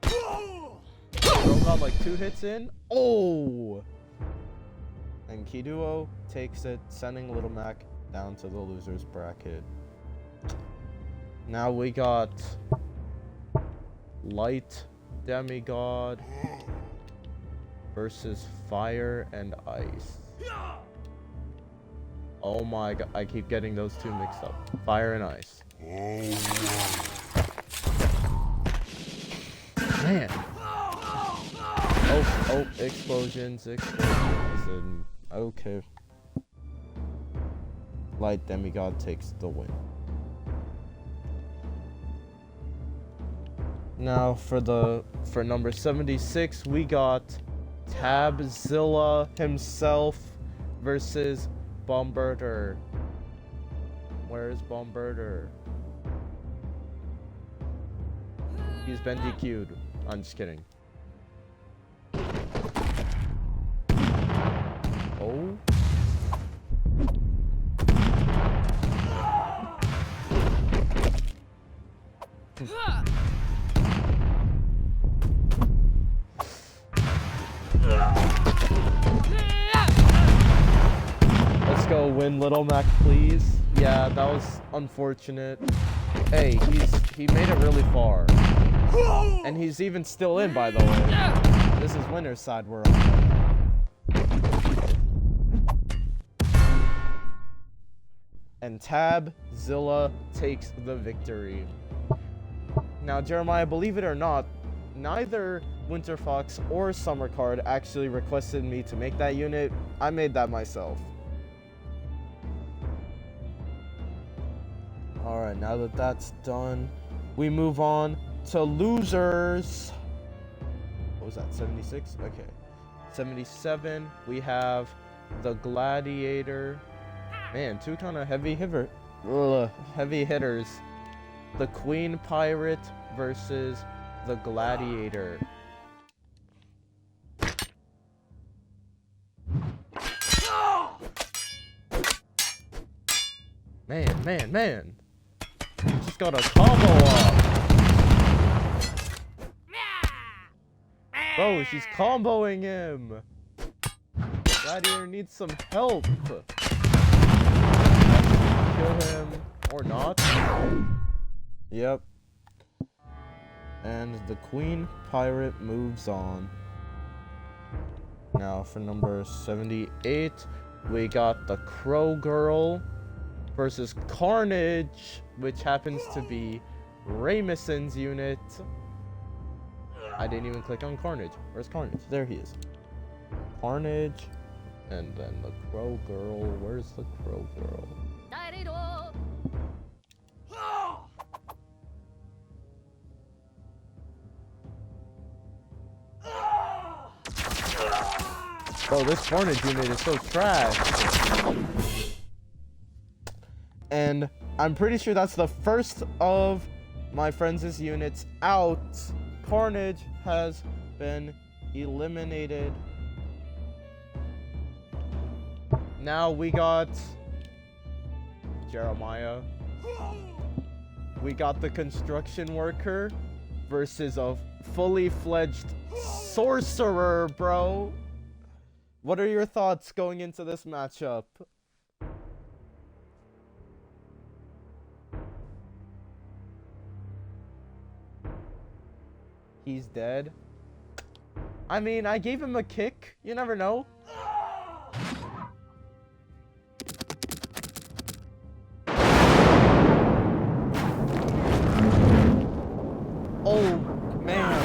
A: Bro got like 2 hits in. Oh! And Key Duo takes it, sending Little Mac down to the loser's bracket. Now we got Light Demigod versus Fire and Ice. Oh my god, I keep getting those two mixed up. Fire and Ice. Man. Oh, explosions, and okay. Light Demigod takes the win. Now for number 76, we got Tabzilla himself versus Bomberter. Where is Bomberter? He's been DQ'd. I'm just kidding. Oh. Let's go win, Little Mac, please. Yeah, that was unfortunate. Hey, he made it really far. And he's even still in, by the way. This is winner's side we're on. And Tabzilla takes the victory. Now, Jeremiah, believe it or not, neither Winter Fox or Summer Card actually requested me to make that unit. I made that myself. Alright, now that that's done, we move on to losers. What was that, 76? Okay. 77, we have the Gladiator. Man, two kind of heavy hitters. The Queen Pirate versus the Gladiator. Man. Just got a combo off. Bro, she's comboing him. Gladiator needs some help. Kill him or not. Yep. And the Queen Pirate moves on. Now for number 78, we got the Crow Girl versus Carnage, which happens to be Ramison's unit. I didn't even click on Carnage. Where's Carnage? There he is. Carnage, and then the Crow Girl. Where's the Crow Girl? Bro, this Carnage unit is so trash. And I'm pretty sure that's the first of my friends' units out. Carnage has been eliminated. Now we got Jeremiah. We got the construction worker versus a fully fledged sorcerer, bro. What are your thoughts going into this matchup? He's dead. I mean, I gave him a kick. You never know. Oh, man.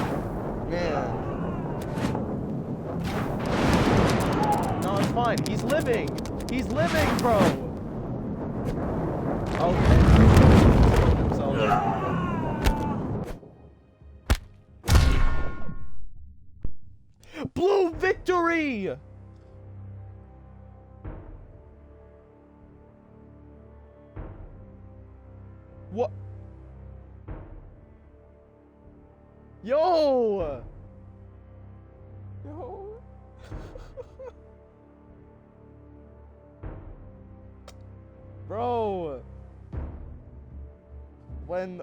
A: No, it's fine. He's living. He's living, bro. Okay. Blue victory! What? Yo! Bro. When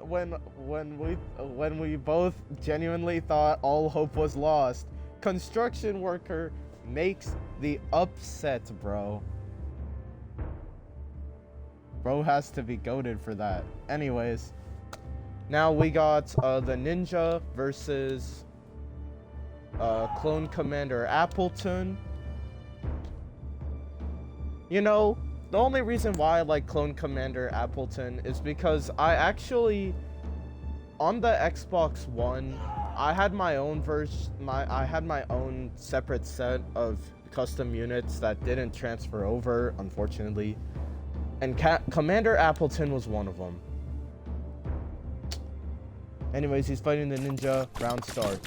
A: we both genuinely thought all hope was lost, construction worker makes the upset, bro. Bro has to be goated for that. Anyways, now we got the ninja versus Clone Commander Appleton. You know, the only reason why I like Clone Commander Appleton is because I actually, on the Xbox One, I had my own I had my own separate set of custom units that didn't transfer over, unfortunately. And Commander Appleton was one of them. Anyways, he's fighting the ninja. Round start.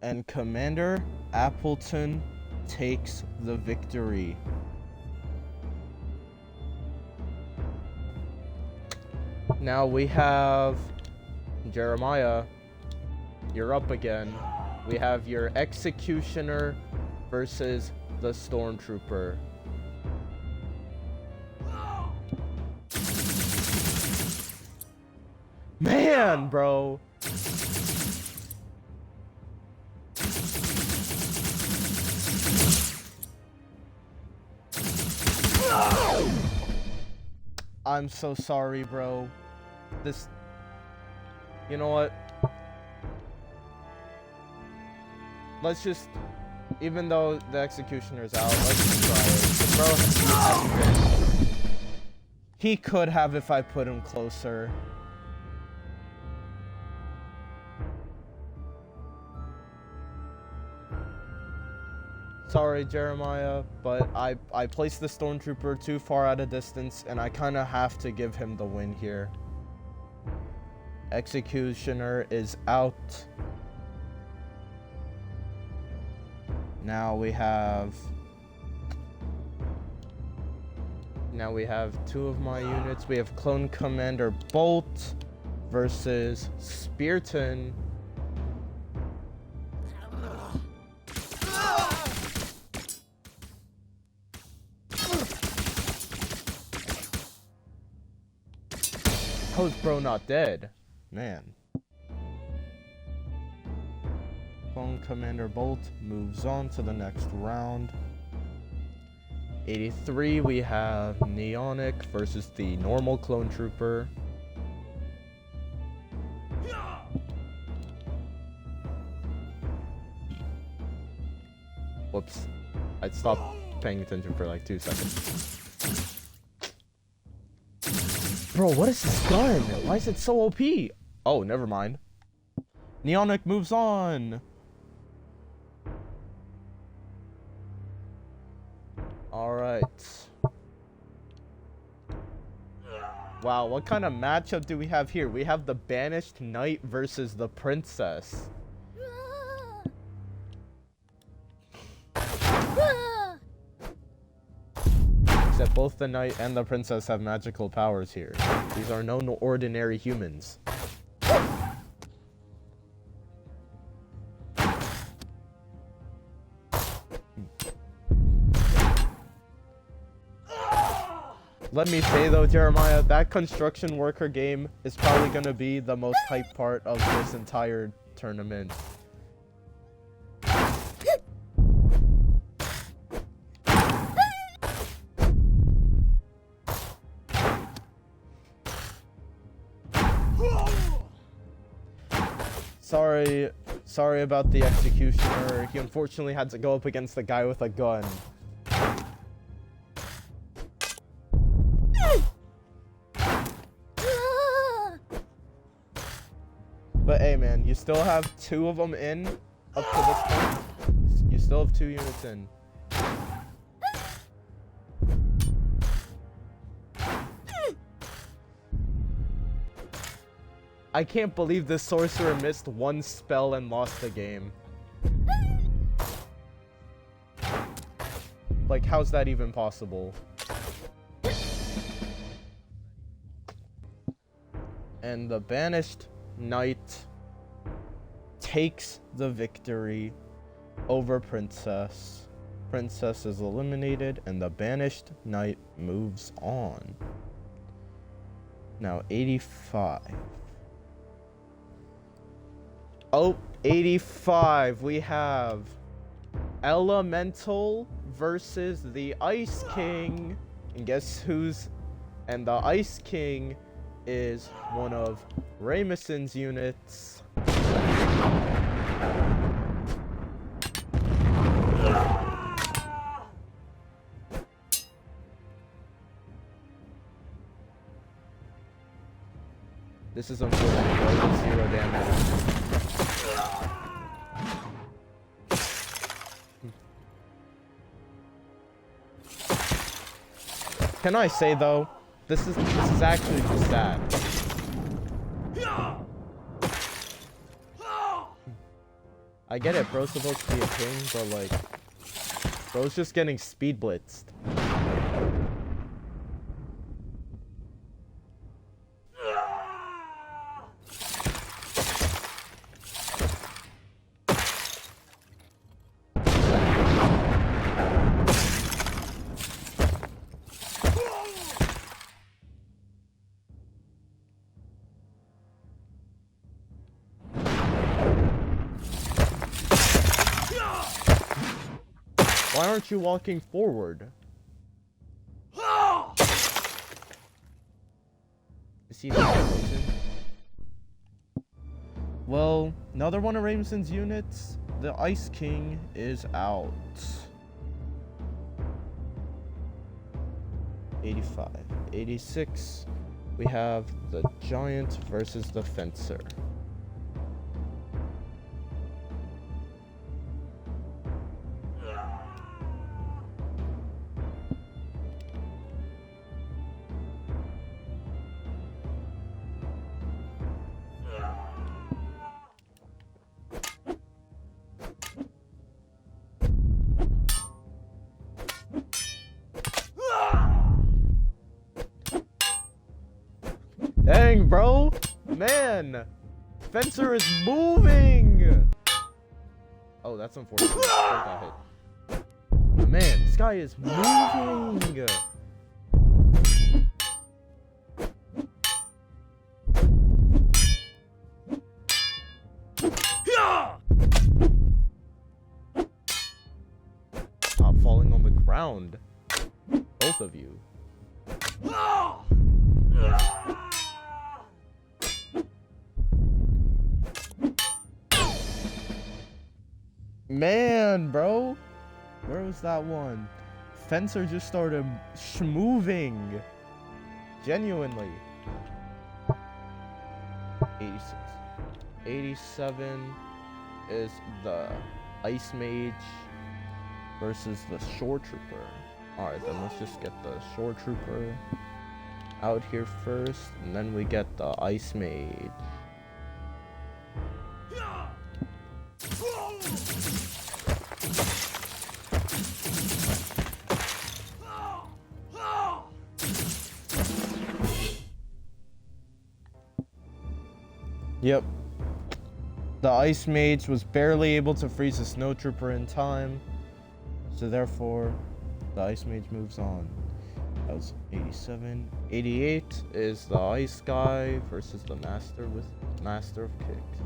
A: And Commander Appleton takes the victory. Now we have Jeremiah. You're up again. We have your Executioner versus the Stormtrooper. Man, bro. I'm so sorry, bro. This... You know what? Let's just... Even though the Executioner's out, let's just try it. Bro, he could have if I put him closer. Sorry, Jeremiah, but I placed the Stormtrooper too far at a distance, and I kind of have to give him the win here. Executioner is out. Now we have two of my units. We have Clone Commander Bolt versus Spearton. How is bro not dead? Man. Clone Commander Bolt moves on to the next round. 83, we have Neonic versus the normal Clone Trooper. Whoops. I stopped paying attention for like 2 seconds. Bro, what is this gun? Why is it so OP? Oh, never mind. Neonic moves on. Alright. Wow, what kind of matchup do we have here? We have the Banished Knight versus the Princess. Except both the Knight and the Princess have magical powers here. These are no ordinary humans. Let me say though, Jeremiah, that construction worker game is probably gonna be the most hype part of this entire tournament. Sorry about the Executioner. He unfortunately had to go up against the guy with a gun. But hey man, you still have 2 of them in up to this point. You still have 2 units in. I can't believe this sorcerer missed 1 spell and lost the game. Like, how's that even possible? And the Banished Knight takes the victory over Princess. Princess is eliminated and the Banished Knight moves on. Now 85. Oh, 85. We have Elemental versus the Ice King. And guess who's... And the Ice King is one of Rameson's units. This is unfortunate, bro. 0 damage. Can I say though, this is actually just sad. I get it, bro's supposed to be a king, but like, bro's just getting speed blitzed. Why aren't you walking forward? Is he not frozen? Well, another one of Rameson's units, the Ice King, is out. 85. 86, we have the Giant versus the Fencer. Dang, bro! Man! Fencer is moving! Oh, that's unfortunate. Got hit. Man, this guy is moving! Stop falling on the ground. Both of you. Man, bro, where was that one? Fencer just started moving. Genuinely. 86. 87 is the Ice Mage versus the Shore Trooper. Alright, then let's just get the Shore Trooper out here first, and then we get the Ice Mage. Yep. The Ice Mage was barely able to freeze the Snow Trooper in time, so therefore the Ice Mage moves on. That was 87. 88 is the Ice Guy versus the Master of Kicks.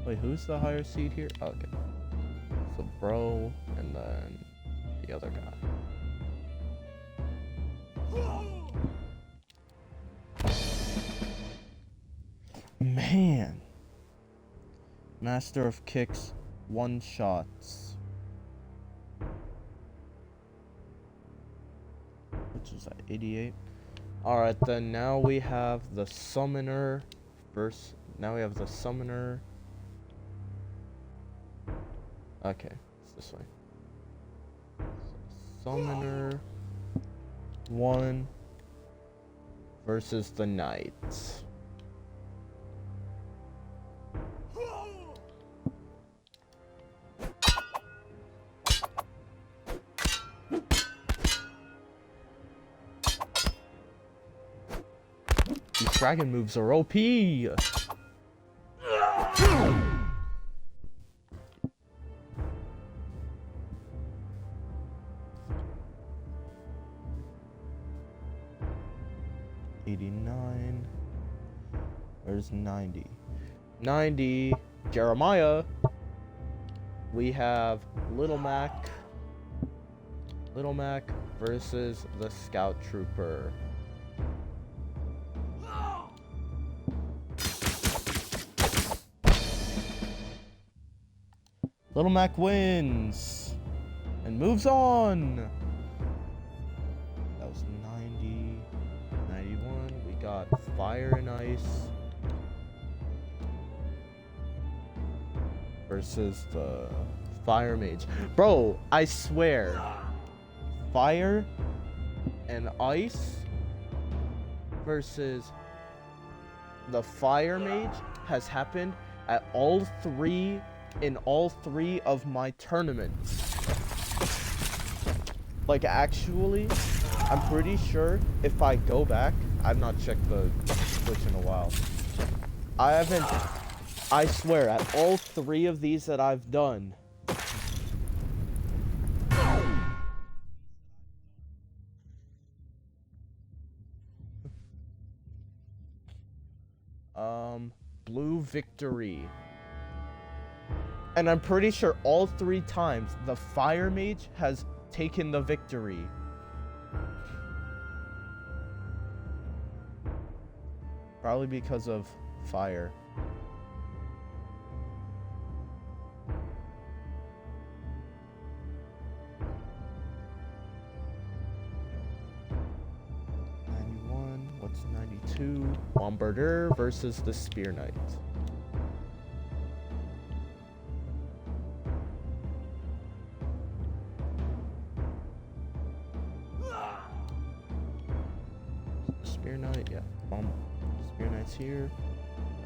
A: Wait, who's the higher seed here? Oh, okay. So bro, and then the other guy. Man. Master of Kicks, one shots. Which is at 88. Alright, then now we have the Summoner versus... Now we have the Summoner... Okay, it's this way. So, Summoner 1 versus the Knight. These dragon moves are OP. 89. Where's 90? 90, Jeremiah. We have Little Mac. Little Mac versus the Scout Trooper. Little Mac wins and moves on. That was 90, 91. We got Fire and Ice versus the Fire Mage. Bro, I swear, Fire and Ice versus the Fire Mage has happened at in all three of my tournaments. Like, actually, I'm pretty sure if I go back, I've not checked the Twitch in a while. I swear, at all three of these that I've done, blue victory. And I'm pretty sure all three times the Fire Mage has taken the victory. Probably because of fire. What's 92? Bombardier versus the Spear Knight. Spear Knight, yeah. Spear Knight's here.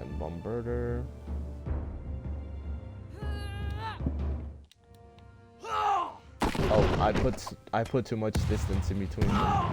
A: And Bombardier. Oh, I put too much distance in between them.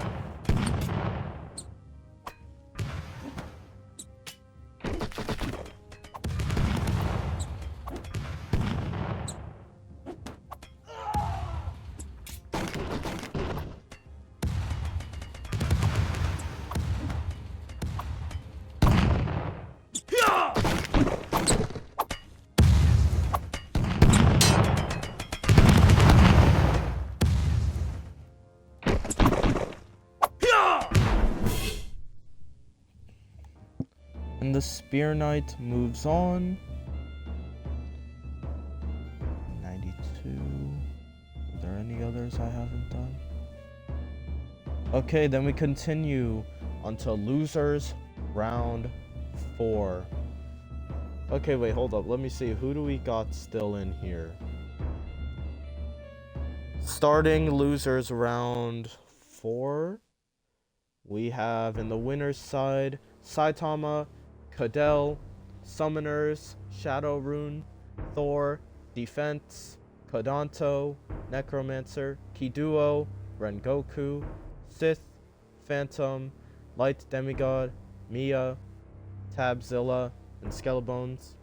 A: And the Spear Knight moves on. 92. Are there any others I haven't done? Okay, then we continue until losers round 4. Okay, wait, hold up. Let me see. Who do we got still in here? Starting losers round 4. We have in the winner's side Saitama, Cadell, Summoners, Shadowrune, Thor, Defense, Kodanto, Necromancer, Kiduo, Rengoku, Sith, Phantom, Light Demigod, Mia, Tabzilla, and Skelebones.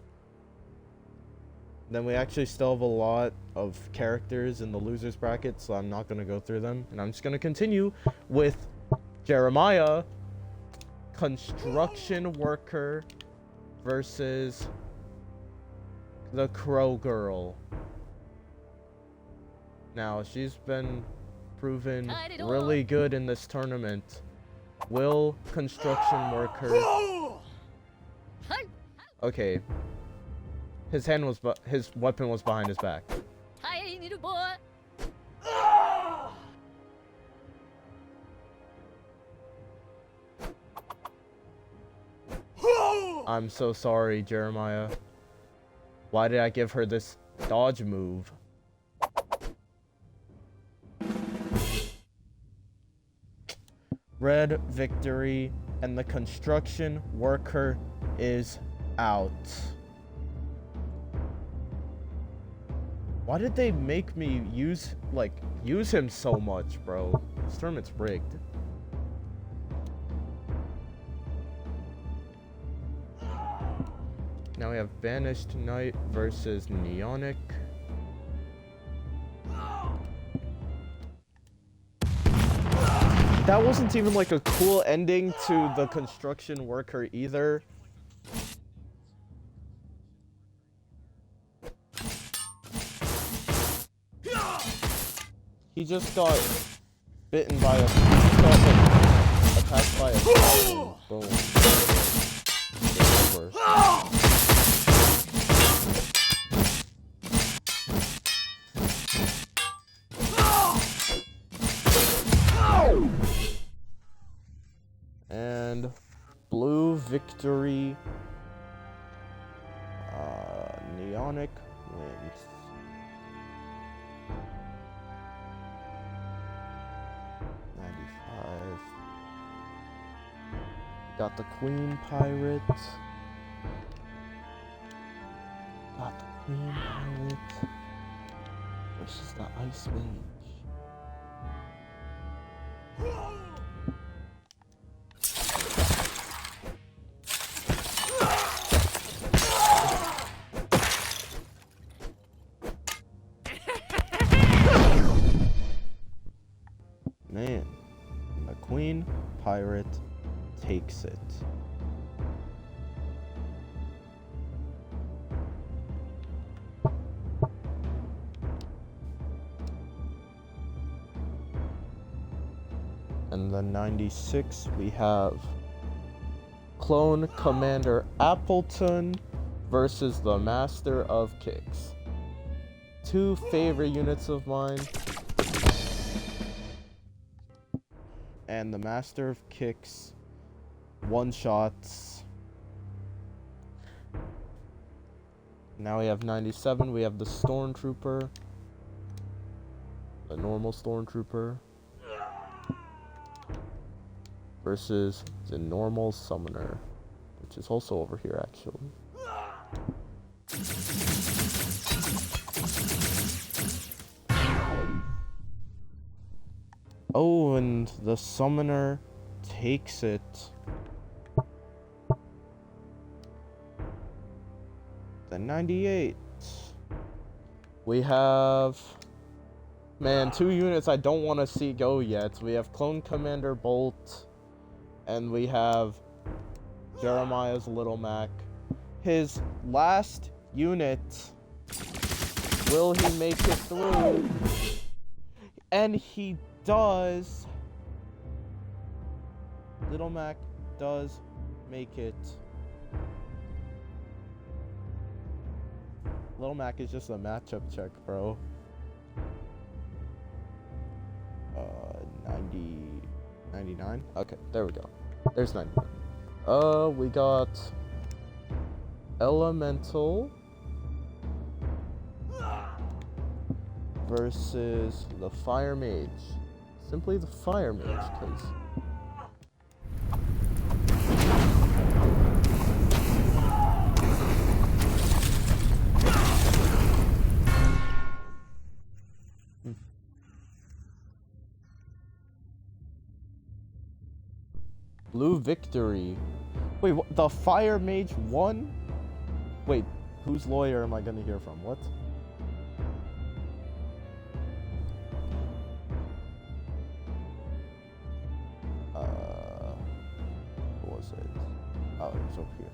A: Then we actually still have a lot of characters in the losers bracket, so I'm not going to go through them. And I'm just going to continue with Jeremiah, Construction Worker versus the Crow Girl. Now, she's been proven really good in this tournament. Will Construction Worker... Okay. His weapon was behind his back. I'm so sorry, Jeremiah. Why did I give her this dodge move? Red victory, and the Construction Worker is out. Why did they make me use him so much, bro? This tournament's rigged. Now we have Banished Knight versus Neonic. That wasn't even like a cool ending to the Construction Worker either. He just got bitten by a. He just got like, attacked by a spider. Boom. Game over. And blue victory. Neonic wins. Got the Queen Pirate. Got the Queen Pirate. Versus the Ice Mage. Man, the Queen Pirate takes it. And then 96 we have Clone Commander Appleton versus the Master of Kicks. Two favorite units of mine. And the Master of Kicks one-shots. Now we have 97. We have the Stormtrooper. The normal Stormtrooper. Versus the normal Summoner. Which is also over here, actually. Oh, and the Summoner takes it. The 98. We have... Man, two units I don't want to see go yet. We have Clone Commander Bolt. And we have Jeremiah's Little Mac. His last unit. Will he make it through? And he does. Little Mac does make it. Little Mac is just a matchup check, bro. 99? Okay, there we go. There's 99. We got Elemental versus the Fire Mage. Simply the Fire Mage, because blue victory. Wait, the Fire Mage won? Wait, whose lawyer am I gonna hear from? What? What was it? Oh, it was over here.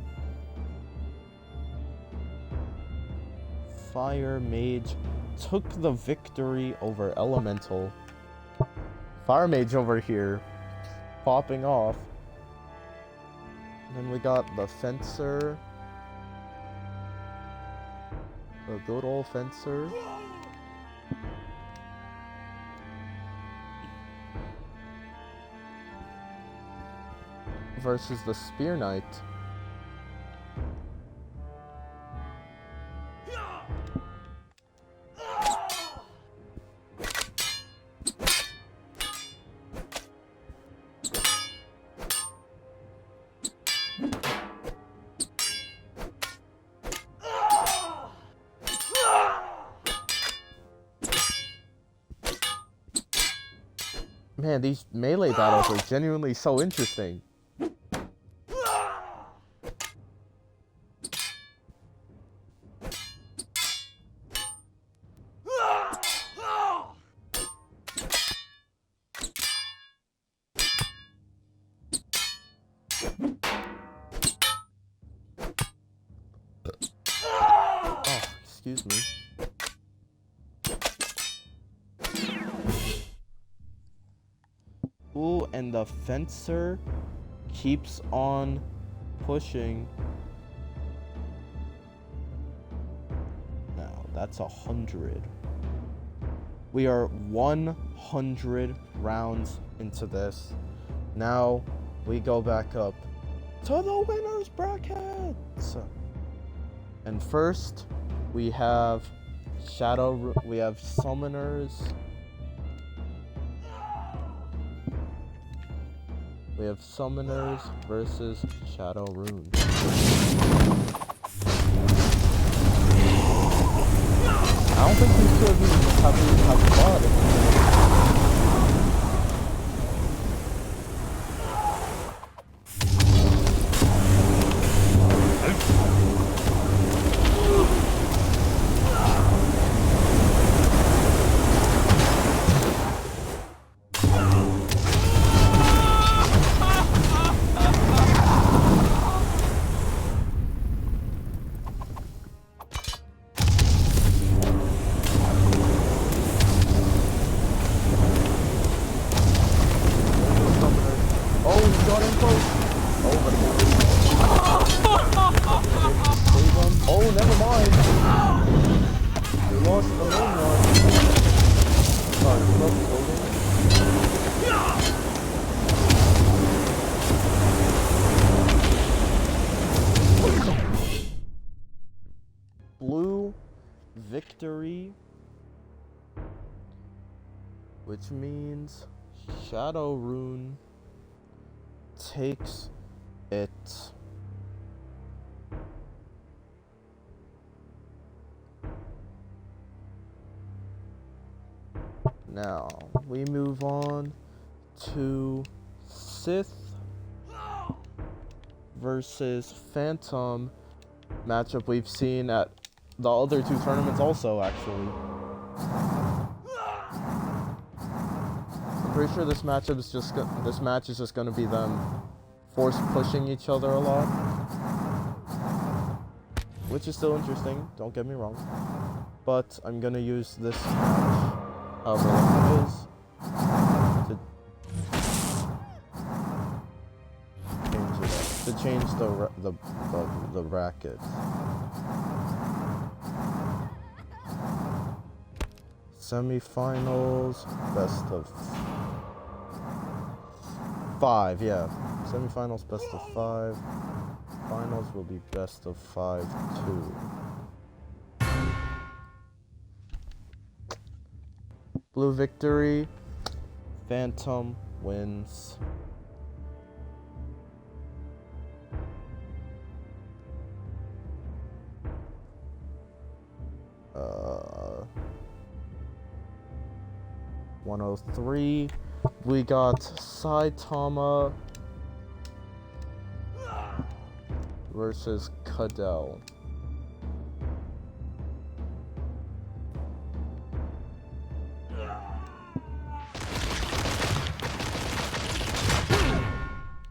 A: Fire Mage took the victory over Elemental. Fire Mage over here, popping off. And then we got the Fencer. The good old Fencer. Versus the Spear Knight. Man, these melee battles are genuinely so interesting. Oh, excuse me. Ooh, and the fencer keeps on pushing. Now, that's 100. We are 100 rounds into this. Now, we go back up to the winner's brackets. And first, we have we have summoners. We have summoners versus Shadow Rune. I don't think these two have fought. Blue victory, which means Shadow Rune takes it. Now we move on to Sith versus Phantom matchup we've seen at the other two tournaments also, actually. I'm pretty sure this match is just going to be them force pushing each other a lot, which is still interesting, don't get me wrong, but I'm going to use this match, however long it is, to change the bracket. Semifinals, best of 5, yeah. Semifinals, best of 5. Finals will be best of 5 too. Blue victory. Phantom wins. Uh, 103. We got Saitama versus Cadell.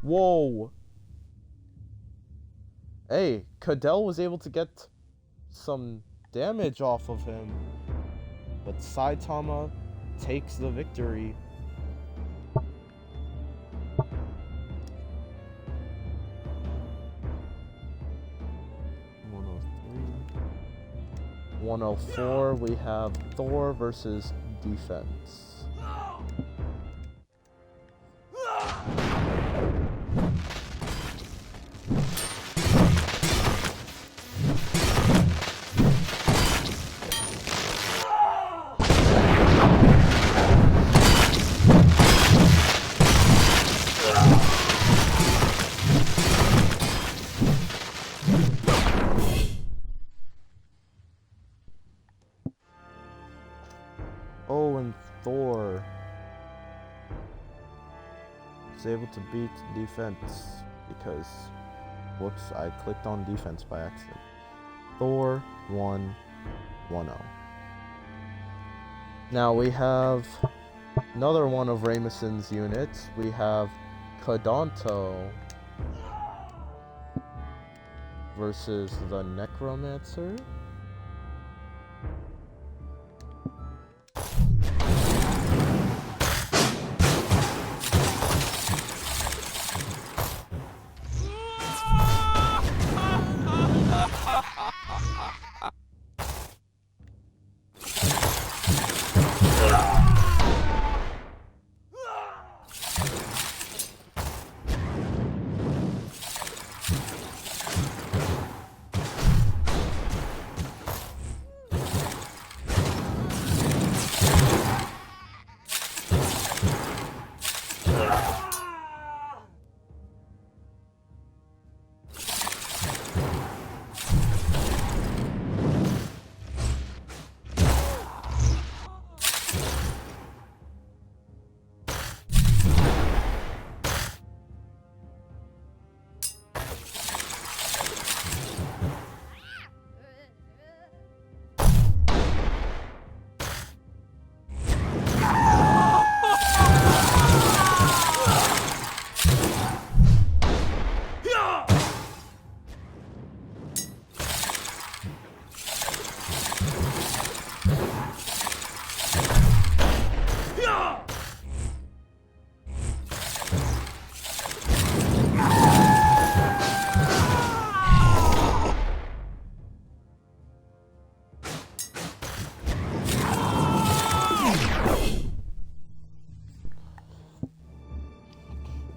A: Whoa! Hey, Cadell was able to get some damage off of him, but Saitama takes the victory. (103) 104, we have Thor versus Defense. Oh, and Thor is able to beat Defense because, whoops, I clicked on Defense by accident. Thor won 1-0. Now we have another one of Ramison's units. We have Kadonto versus the Necromancer.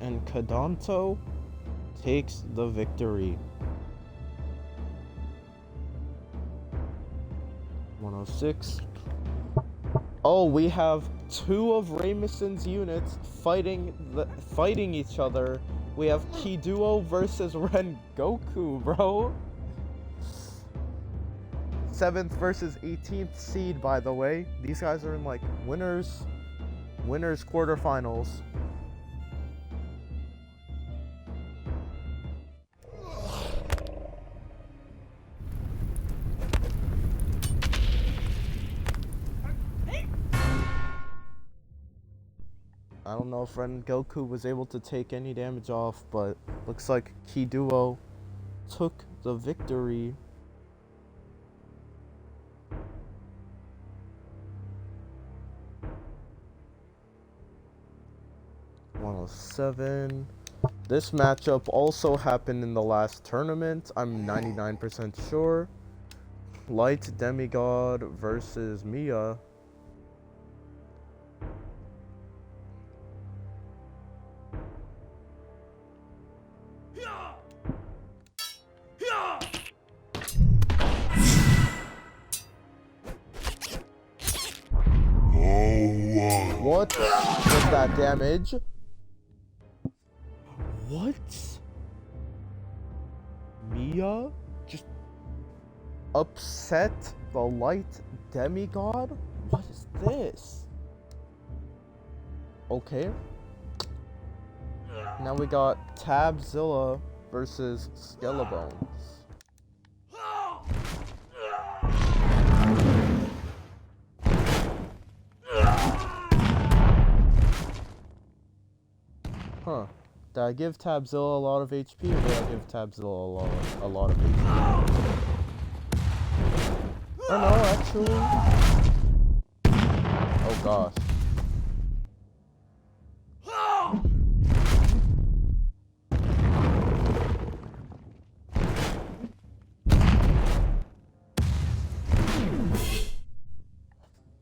A: And Kadonto takes the victory. 106. Oh, we have two of Ramison's units fighting each other. We have Kiduo versus Rengoku, bro. 7th versus 18th seed, by the way. These guys are in like winners quarterfinals. I don't know if Rengoku was able to take any damage off, but looks like Kiduo took the victory. #107. This matchup also happened in the last tournament, I'm 99% sure. Light Demigod versus Mia. What was that damage? What? Mia just upset the Light Demigod? What is this? Okay. Now we got Tabzilla versus Skelebones. Huh. Did I give Tabzilla a lot of HP, or did I give Tabzilla a lot of HP? Oh no, actually. Oh gosh.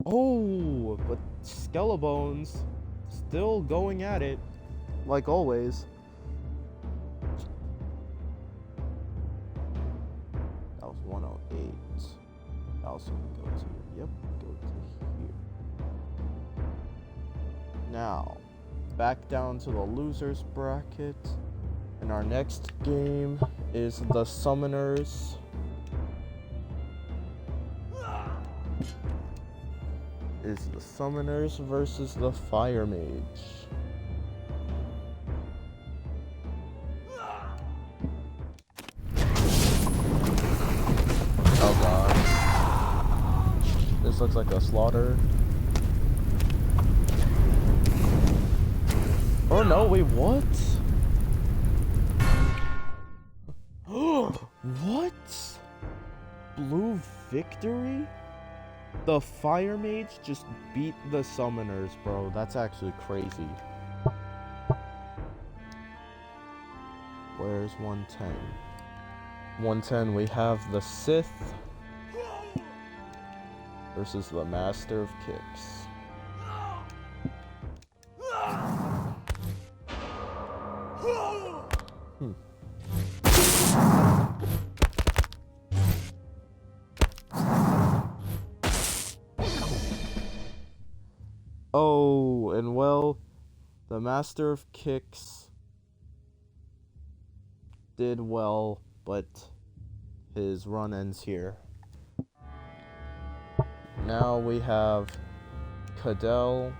A: Oh, but Skelebones still going at it. Like always. That was 108. I also go to, yep, go to here. Now, back down to the losers bracket. And our next game is the Summoners. Is the Summoners versus the Fire Mage. Oh god. This looks like a slaughter. Oh no, wait, what? What? Blue victory? The Fire Mage just beat the Summoners, bro. That's actually crazy. Where's 110? 110, we have the Sith versus the Master of Kicks. Oh, and well, the Master of Kicks did well, but his run ends here. Now we have Cadell.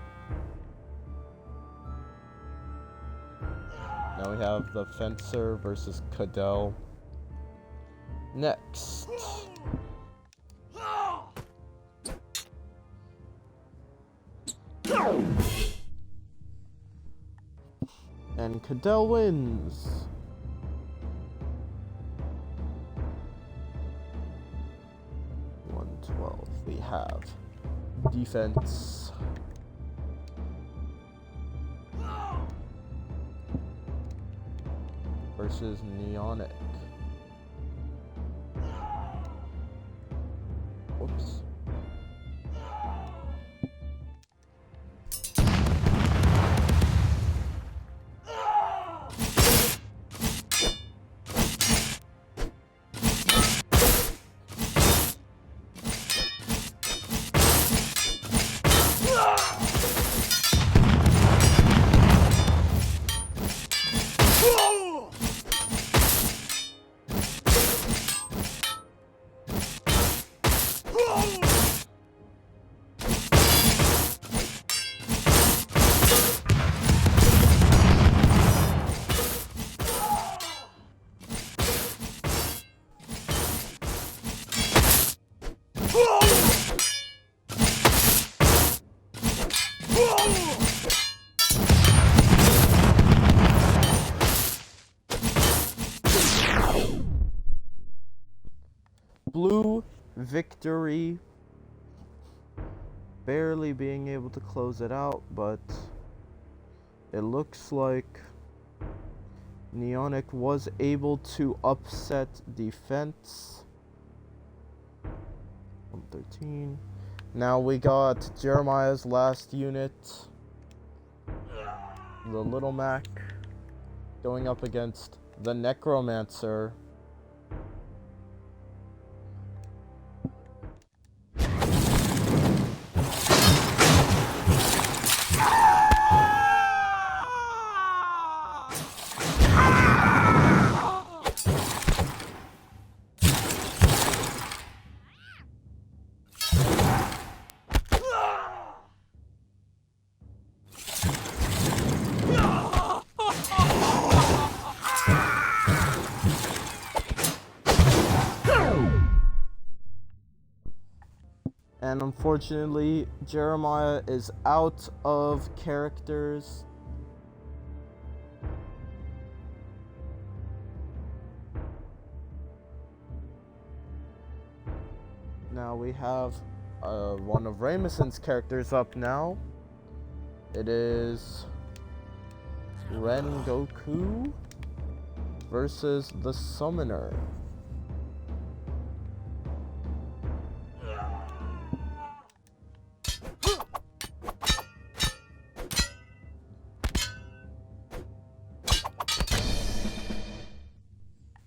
A: Now we have the Fencer versus Cadell. Next. And Cadell wins. We have defense. Versus Neonic. Whoops. blue victory. Barely being able to close it out, but it looks like Neonic was able to upset defense. 113. Now we got Jeremiah's last unit, the Little Mac, going up against the Necromancer. And unfortunately, Jeremiah is out of characters. Now we have one of Rameson's characters up now. It is Rengoku versus the Summoner.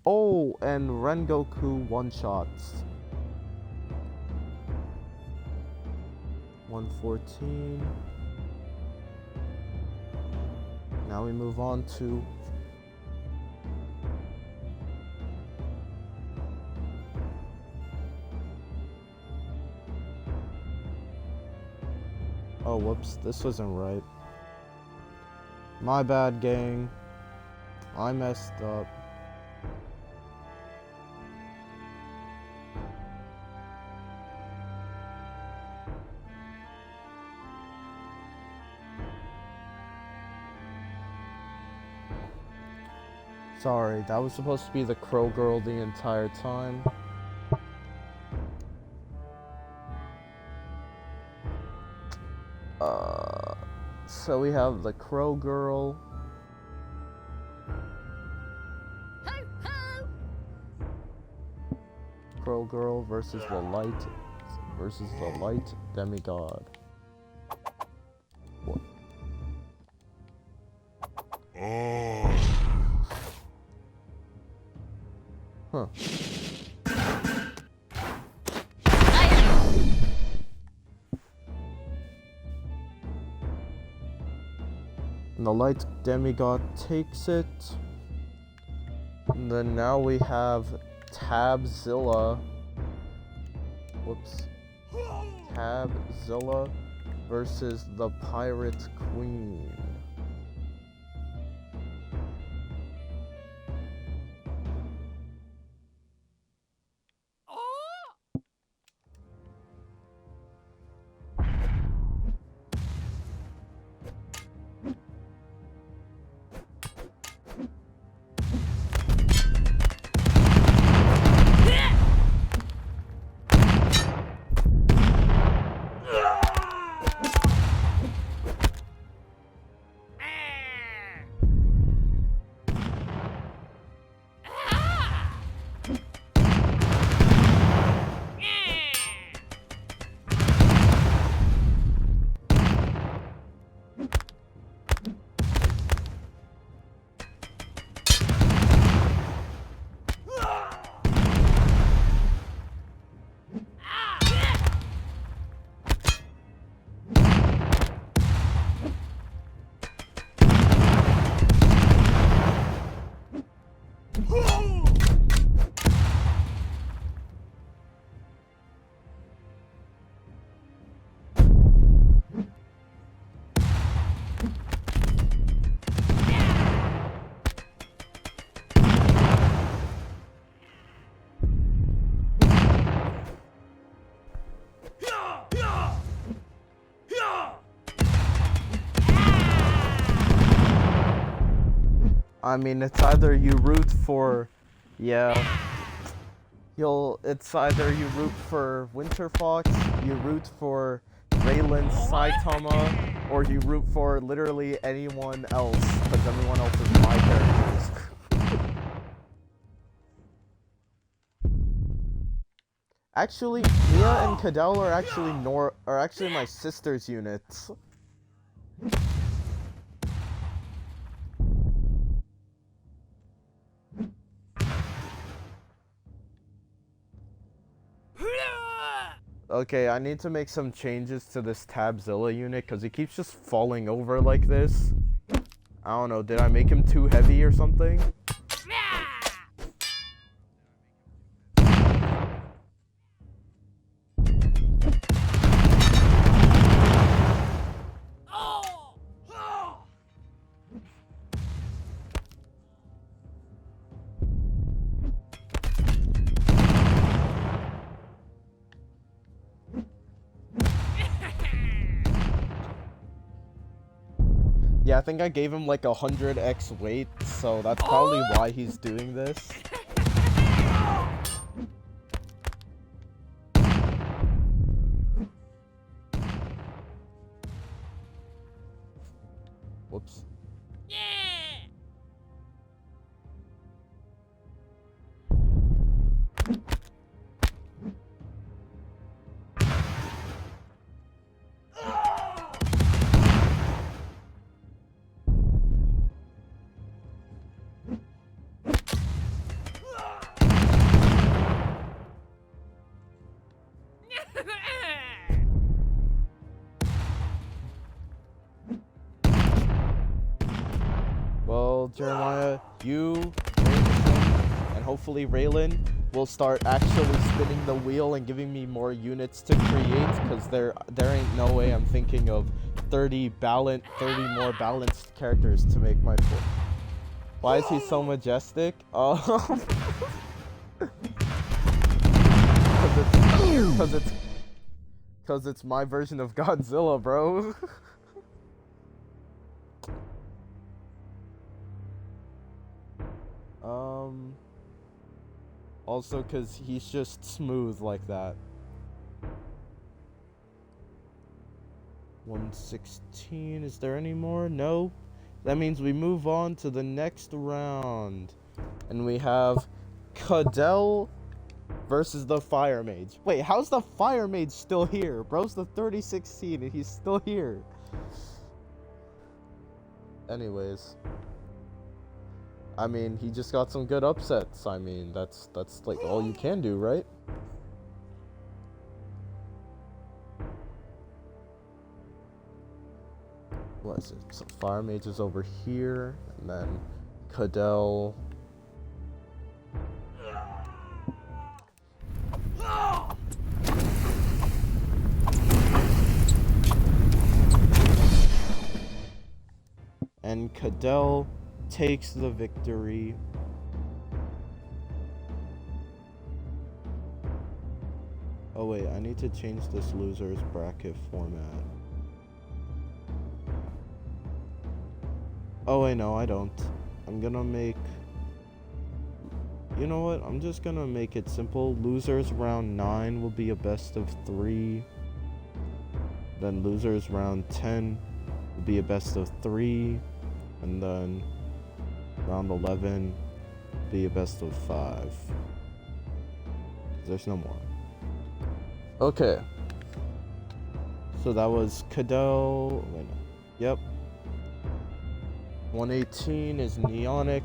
A: Oh, and Rengoku one-shots. 114. Now we move on to oh, whoops, this wasn't right. My bad, gang. I messed up. Sorry, that was supposed to be the Crow Girl the entire time. So we have the Crow Girl. Crow Girl versus the Light Demigod. What? Huh. And the Light Demigod takes it. And then now we have Tabzilla. Whoops. Tabzilla versus the Pirate Queen. I mean, it's either you root for, yeah, It's either you root for Winter Fox, you root for Raylan Saitama, or you root for literally anyone else, because everyone else is my characters. Actually, Mia and Cadell are actually my sister's units. Okay, I need to make some changes to this Tabzilla unit because he keeps just falling over like this. I don't know, did I make him too heavy or something? Yeah, I think I gave him like 100x weight, so that's probably why he's doing this. Whoops. Well, Jeremiah, you, Raymond, and hopefully Raylan will start actually spinning the wheel and giving me more units to create, because there ain't no way I'm thinking of 30 more balanced characters to make my point. Why is he so majestic? Because it's my version of Godzilla, bro. Also, because he's just smooth like that. 116, is there any more? No? That means we move on to the next round. And we have Cadell versus the Fire Mage. Wait, how's the Fire Mage still here? Bro's the 3016 and he's still here. Anyways. I mean, he just got some good upsets. I mean, that's like all you can do, right? What is it? So Fire Mage is over here, and then Cadell. And Cadell takes the victory. Oh wait, I need to change this loser's bracket format. Oh wait, no, I don't. I'm gonna make... You know what? I'm just gonna make it simple. Losers round 9 will be a best of 3. Then losers round 10 will be a best of 3. And then round 11 be a best of 5. There's no more. Okay. So that was Cadell. Wait, no. Yep. 118 is Neonic.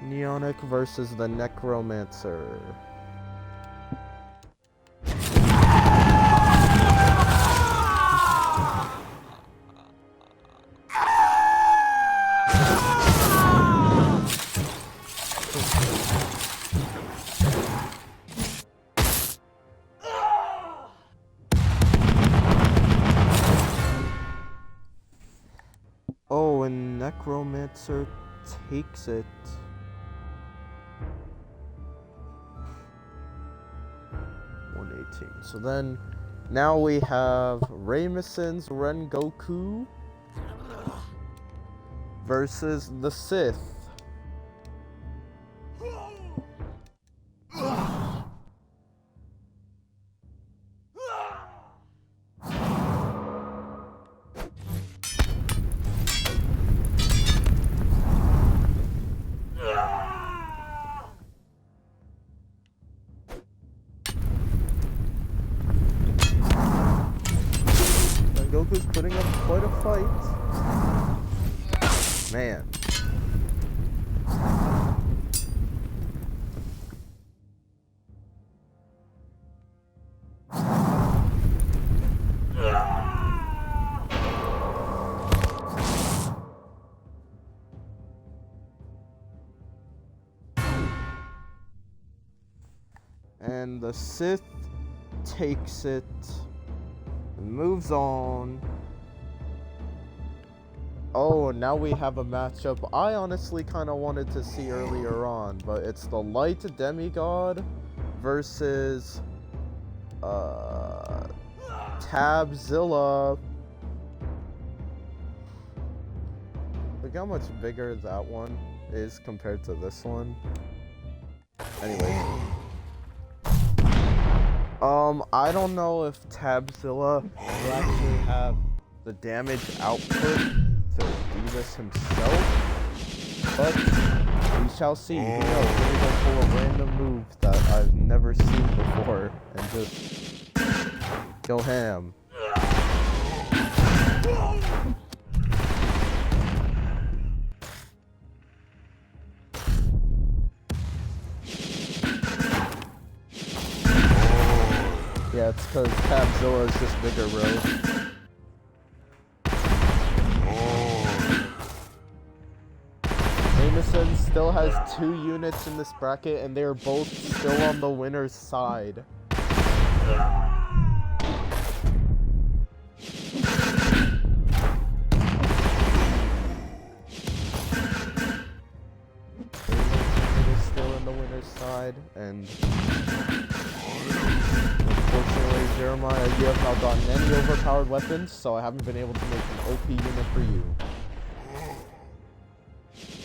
A: Neonic versus the Necromancer. Oh, and Necromancer takes it. So then, now we have Ramison's Rengoku versus the Sith. And Goku's putting up quite a fight. Man. And the Sith takes it and moves on. Oh, and now we have a matchup I honestly kind of wanted to see earlier on, but it's the Light Demigod versus Tabzilla. Look how much bigger that one is compared to this one. Anyway. I don't know if Tabzilla will actually have the damage output to do this himself, but we shall see. Who knows? Maybe he'll pull a random move that I've never seen before and just go ham. Yeah, it's because Tabzilla is just bigger, bro. Jameson still has 2 units in this bracket, and they are both still on the winner's side. Jameson is still in the winner's side, and unfortunately, Jeremiah, you have not gotten any overpowered weapons, so I haven't been able to make an OP unit for you.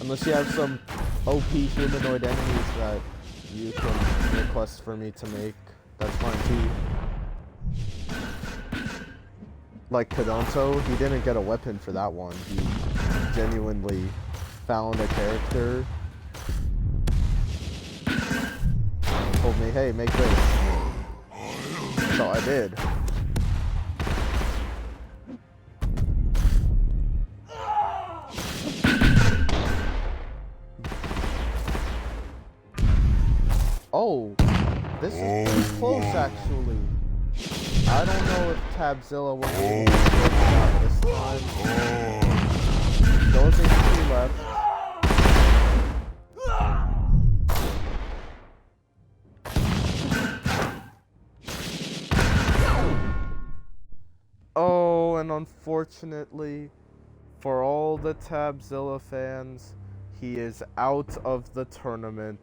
A: Unless you have some OP humanoid enemies that you can request for me to make, that's fine too. Like Kadonto, he didn't get a weapon for that one. He genuinely found a character and told me, hey, make this. So I did. Oh, this is pretty close actually. I don't know if Tabzilla will be able to get out this time. Those HP left. Oh, and unfortunately, for all the Tabzilla fans, he is out of the tournament.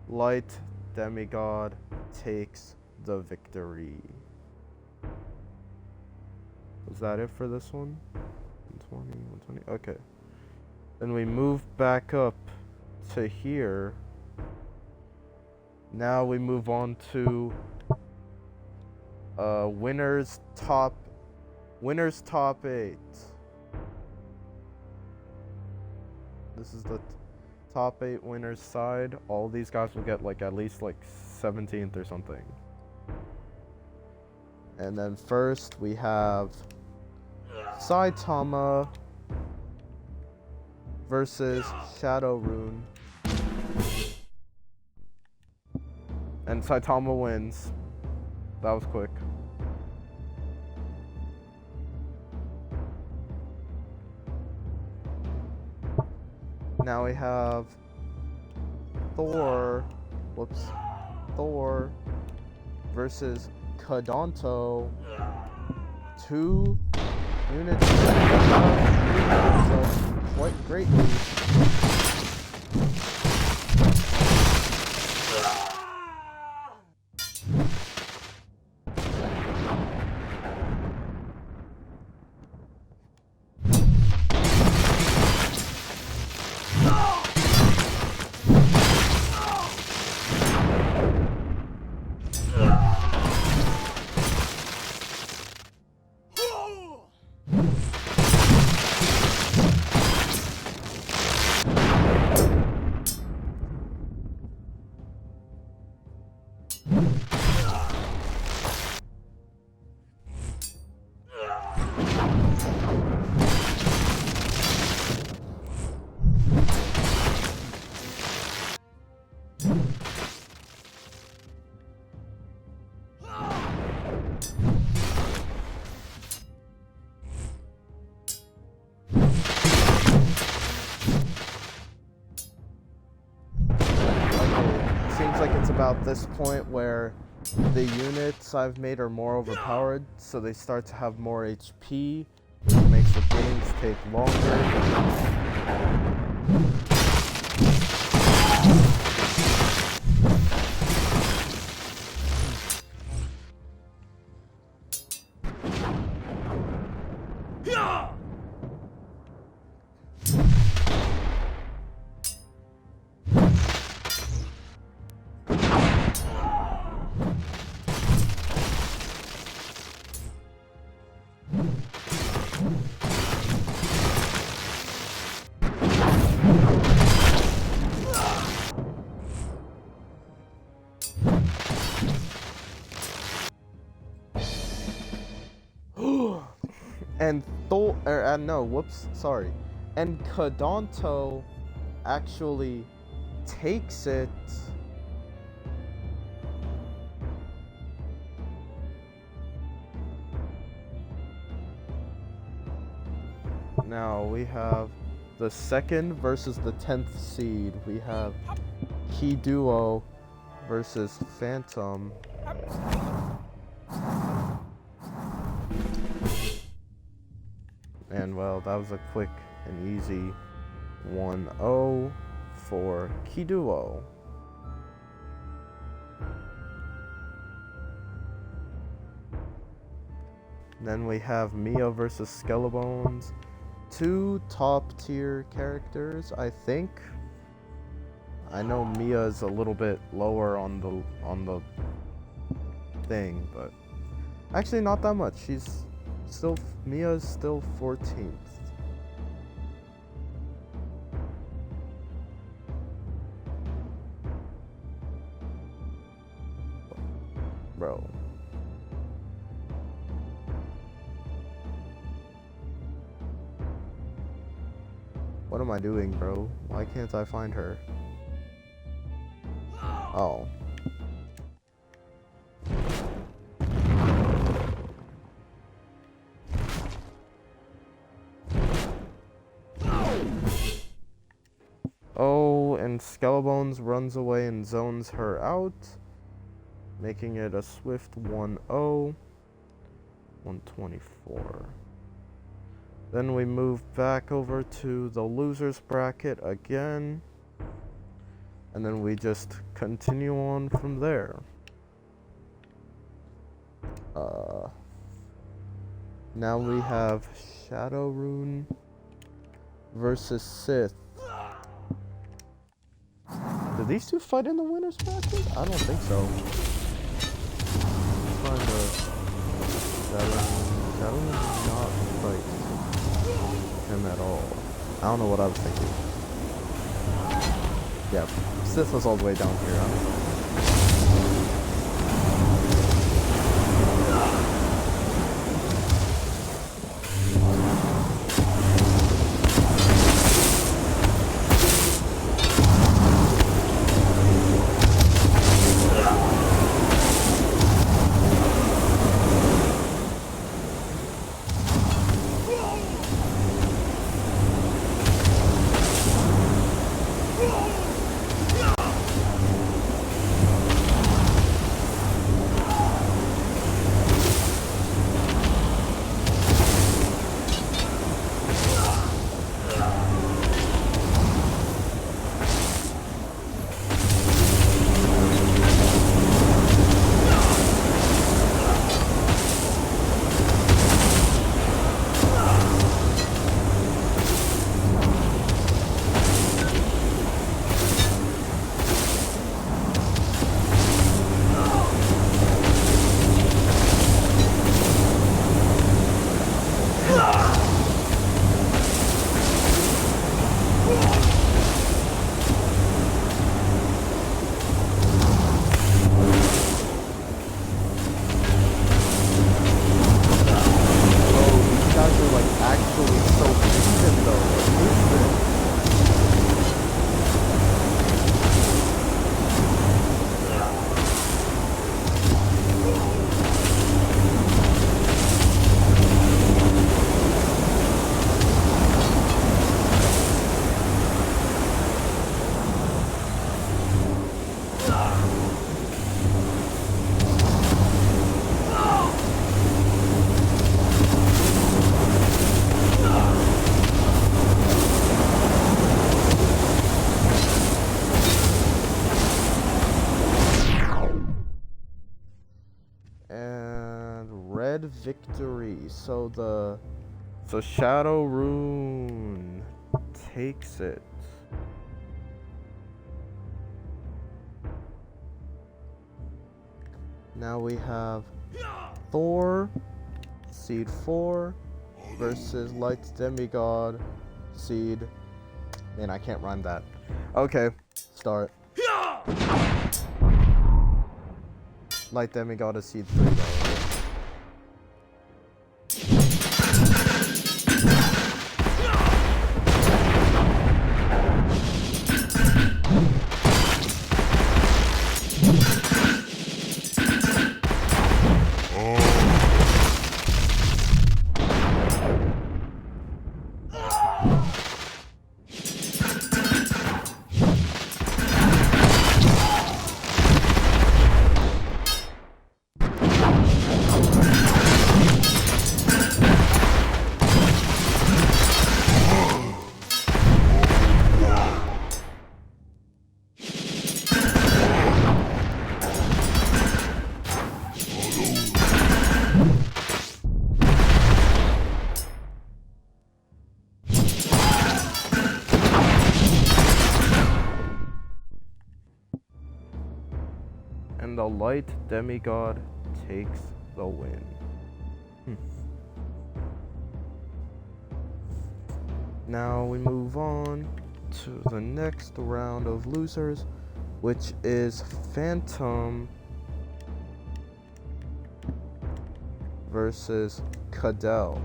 A: Light Demigod takes the victory. Was that it for this one? 120, 120, okay. Then we move back up to here. Now we move on to winners top 8. This is the top 8 winners side. All these guys will get like at least like 17th or something. And then first we have Saitama versus Shadowrune. And Saitama wins. That was quick. Now we have Thor versus Kadonto. 2 units quite greatly. about this point where the units I've made are more overpowered, so they start to have more HP, which makes the games take longer. And And Kadonto actually takes it. Now we have the 2nd versus the 10th seed. We have Key Duo versus Phantom. And well, that was a quick and easy 1-0 for Key Duo. Then we have Mia versus Skelebones. 2 top tier characters, I think. I know Mia is a little bit lower on the thing, but actually not that much. Mia's still 14th. Bro. What am I doing, bro? Why can't I find her? Oh. Oh, and Skelebones runs away and zones her out, making it a swift 1-0. 124. Then we move back over to the losers bracket again. And then we just continue on from there. Now we have Shadowrune versus Sith. Did these two fight in the winners bracket? I don't think so. Shadowrune did not fight him at all. I don't know what I was thinking. Yeah, Sith was all the way down here. I don't know. And red victory. So Shadow Rune takes it. Now we have Thor, Seed 4, versus Light Demigod, Seed. Man, I can't rhyme that. Okay, start. Light Demigod is Seed 3, though. And the Light Demigod takes the win. Now we move on to the next round of losers, which is Phantom versus Cadell.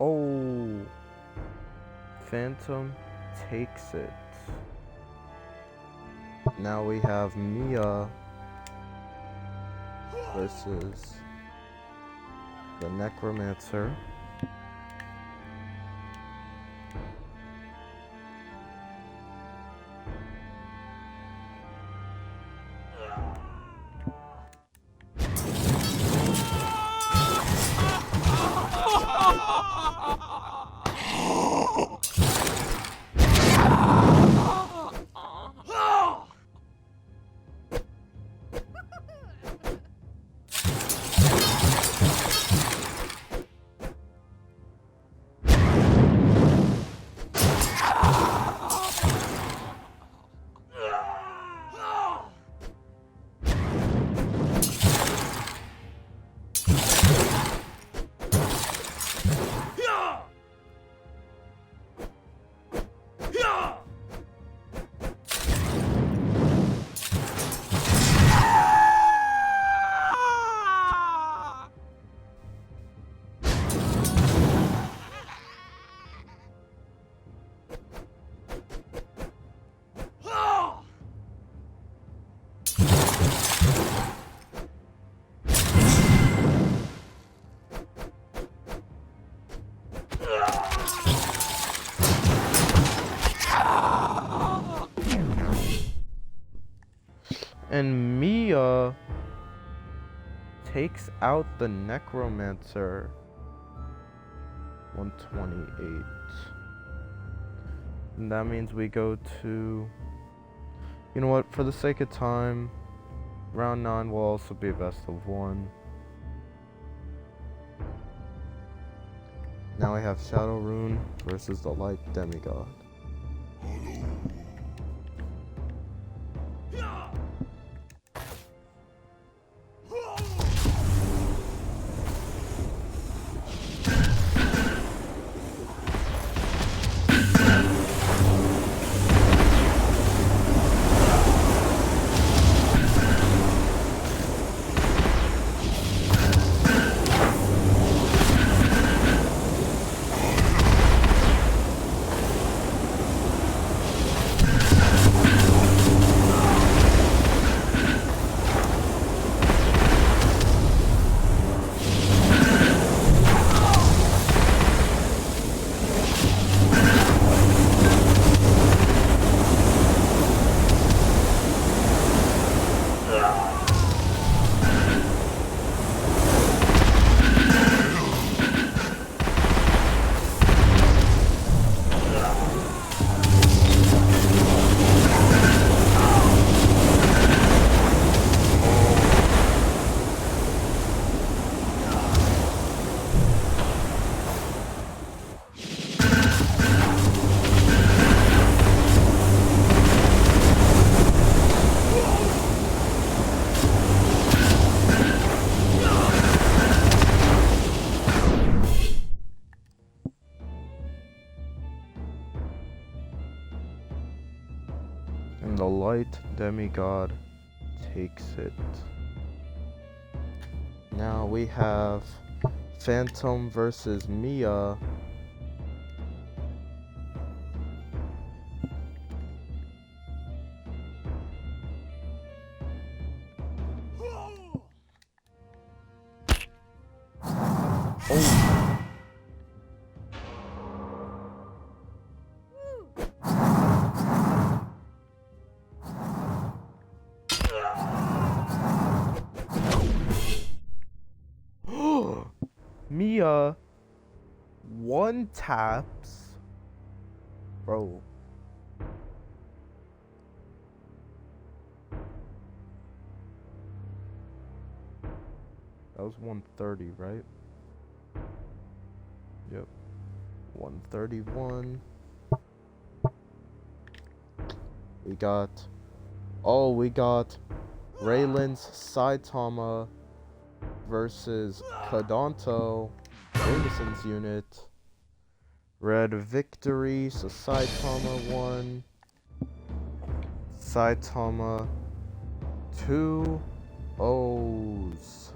A: Oh, Phantom takes it. Now we have Mia versus the Necromancer. And Mia takes out the Necromancer. 128. And that means we go to... You know what? For the sake of time, round 9 will also be best of 1. Now we have Shadow Rune versus the Light Demigod. And the light demigod takes it. Now we have Phantom versus Mia. Oh. Mia one taps. Bro. That was 130, right? Yep. 131. We got Raylan's Saitama versus Kadonto, Jameson's unit. Red victory, so Saitama won. Saitama 2 O's.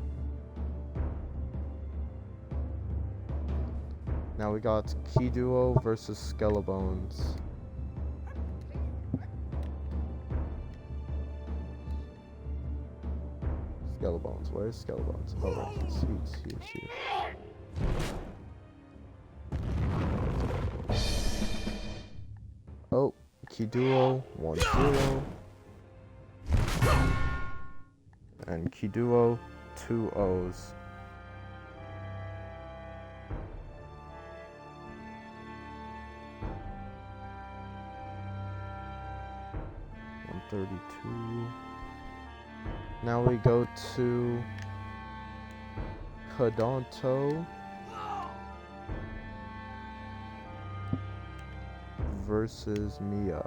A: Now we got Kiduo versus Skellebones. Skellebones, where's Skellebones? Oh, right, he's here. Oh, Kiduo 1-0. And Kiduo 2 O's. Now we go to Kadonto versus Mia.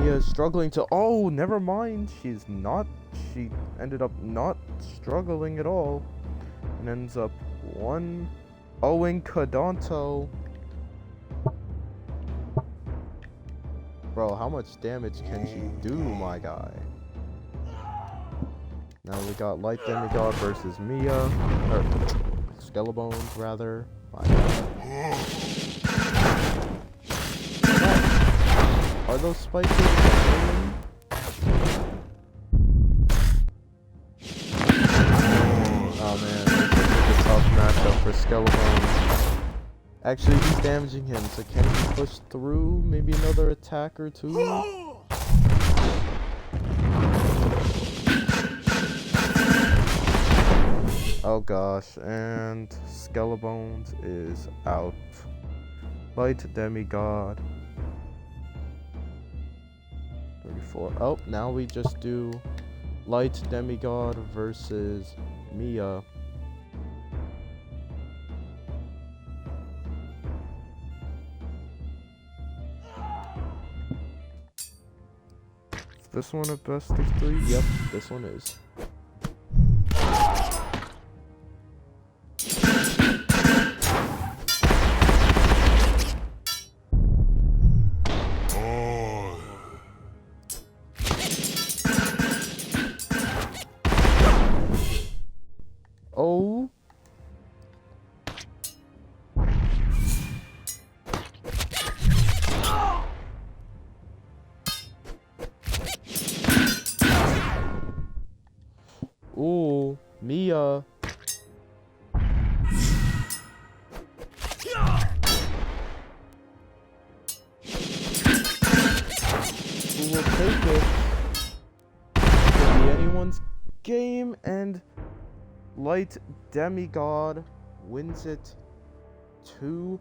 A: Mia's struggling to. Oh, never mind. She's not. She ended up not struggling at all. And ends up 1-0 Kadonto. Bro, how much damage can she do, my guy? Now we got Light Demigod versus Mia. Or Skellebones, rather. My God. Are those spikes in? Oh man, this is a tough matchup for Skellebones. Actually, he's damaging him, so can he push through? Maybe another attack or two? Oh gosh, and Skellebones is out. Light Demigod. 34. Oh, now we just do Light Demigod versus Mia. Is this one a best of 3? Yep, this one is. Oh. Ooh, Mia. Who will take it? everyone's game, and Light Demigod wins it 2-1.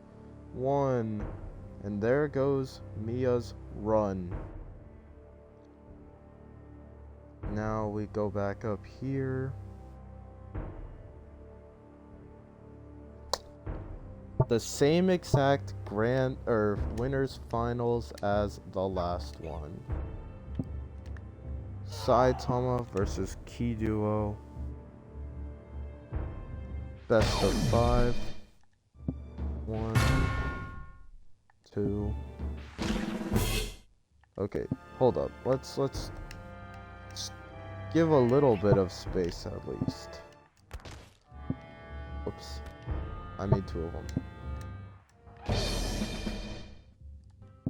A: And there goes Mia's run. Now we go back up here. The same exact winners finals as the last one. Saitama versus Key Duo. Best of 5. 1, 2. Okay, hold up. Let's give a little bit of space at least. Oops. I made 2 of them.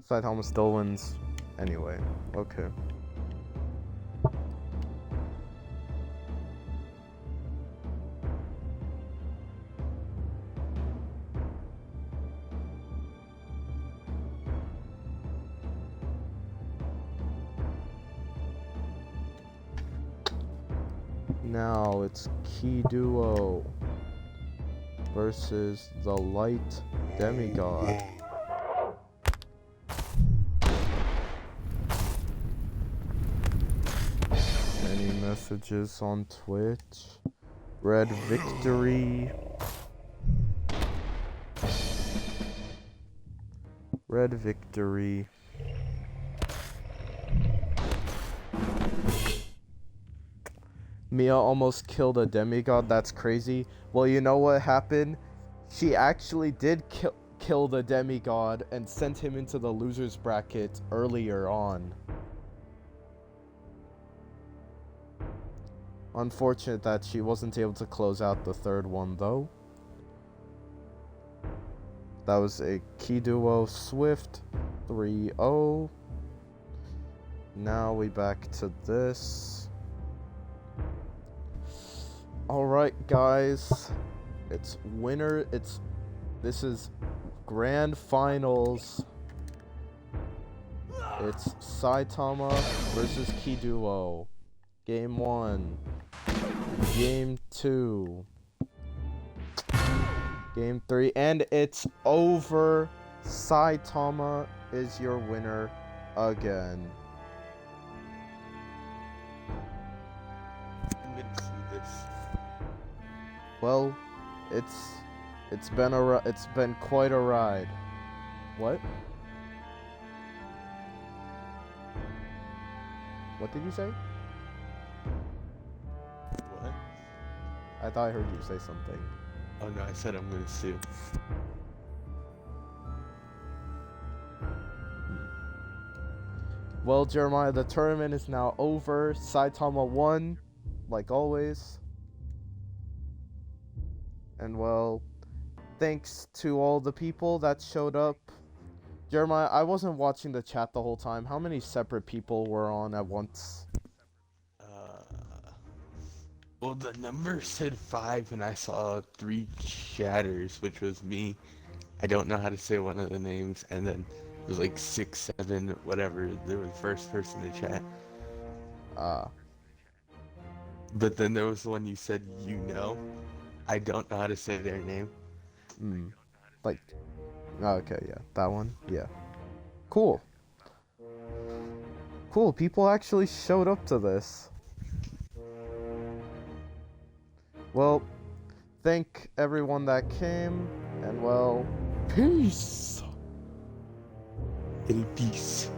A: Saitama still wins anyway. Okay. Now it's Key Duo versus the Light Demigod. Any messages on Twitch? Red Victory. Red Victory. Mia almost killed a demigod. That's crazy. Well, you know what happened? She actually did kill the demigod and sent him into the loser's bracket earlier on. Unfortunate that she wasn't able to close out the third one, though. That was a Key Duo Swift 3-0. Now we back to this. Alright guys, this is grand finals. It's Saitama versus Key Duo. Game 1. Game 2. Game 3. And it's over. Saitama is your winner again. Well, it's been quite a ride. What? What did you say?
B: What?
A: I thought I heard you say something.
B: Oh no, I said I'm gonna sue.
A: Well, Jeremiah, the tournament is now over. Saitama won, like always. And well, thanks to all the people that showed up. Jeremiah, I wasn't watching the chat the whole time. How many separate people were on at once?
B: Well, the number said 5 and I saw 3 chatters, which was me. I don't know how to say one of the names, and then it was like 6, 7, whatever. They were the first person to chat. But then there was the one you said you know. I don't know how to say their name.
A: Like, okay, yeah, that one, yeah. Cool. Cool, people actually showed up to this. Well, thank everyone that came, and well, peace.
B: Peace.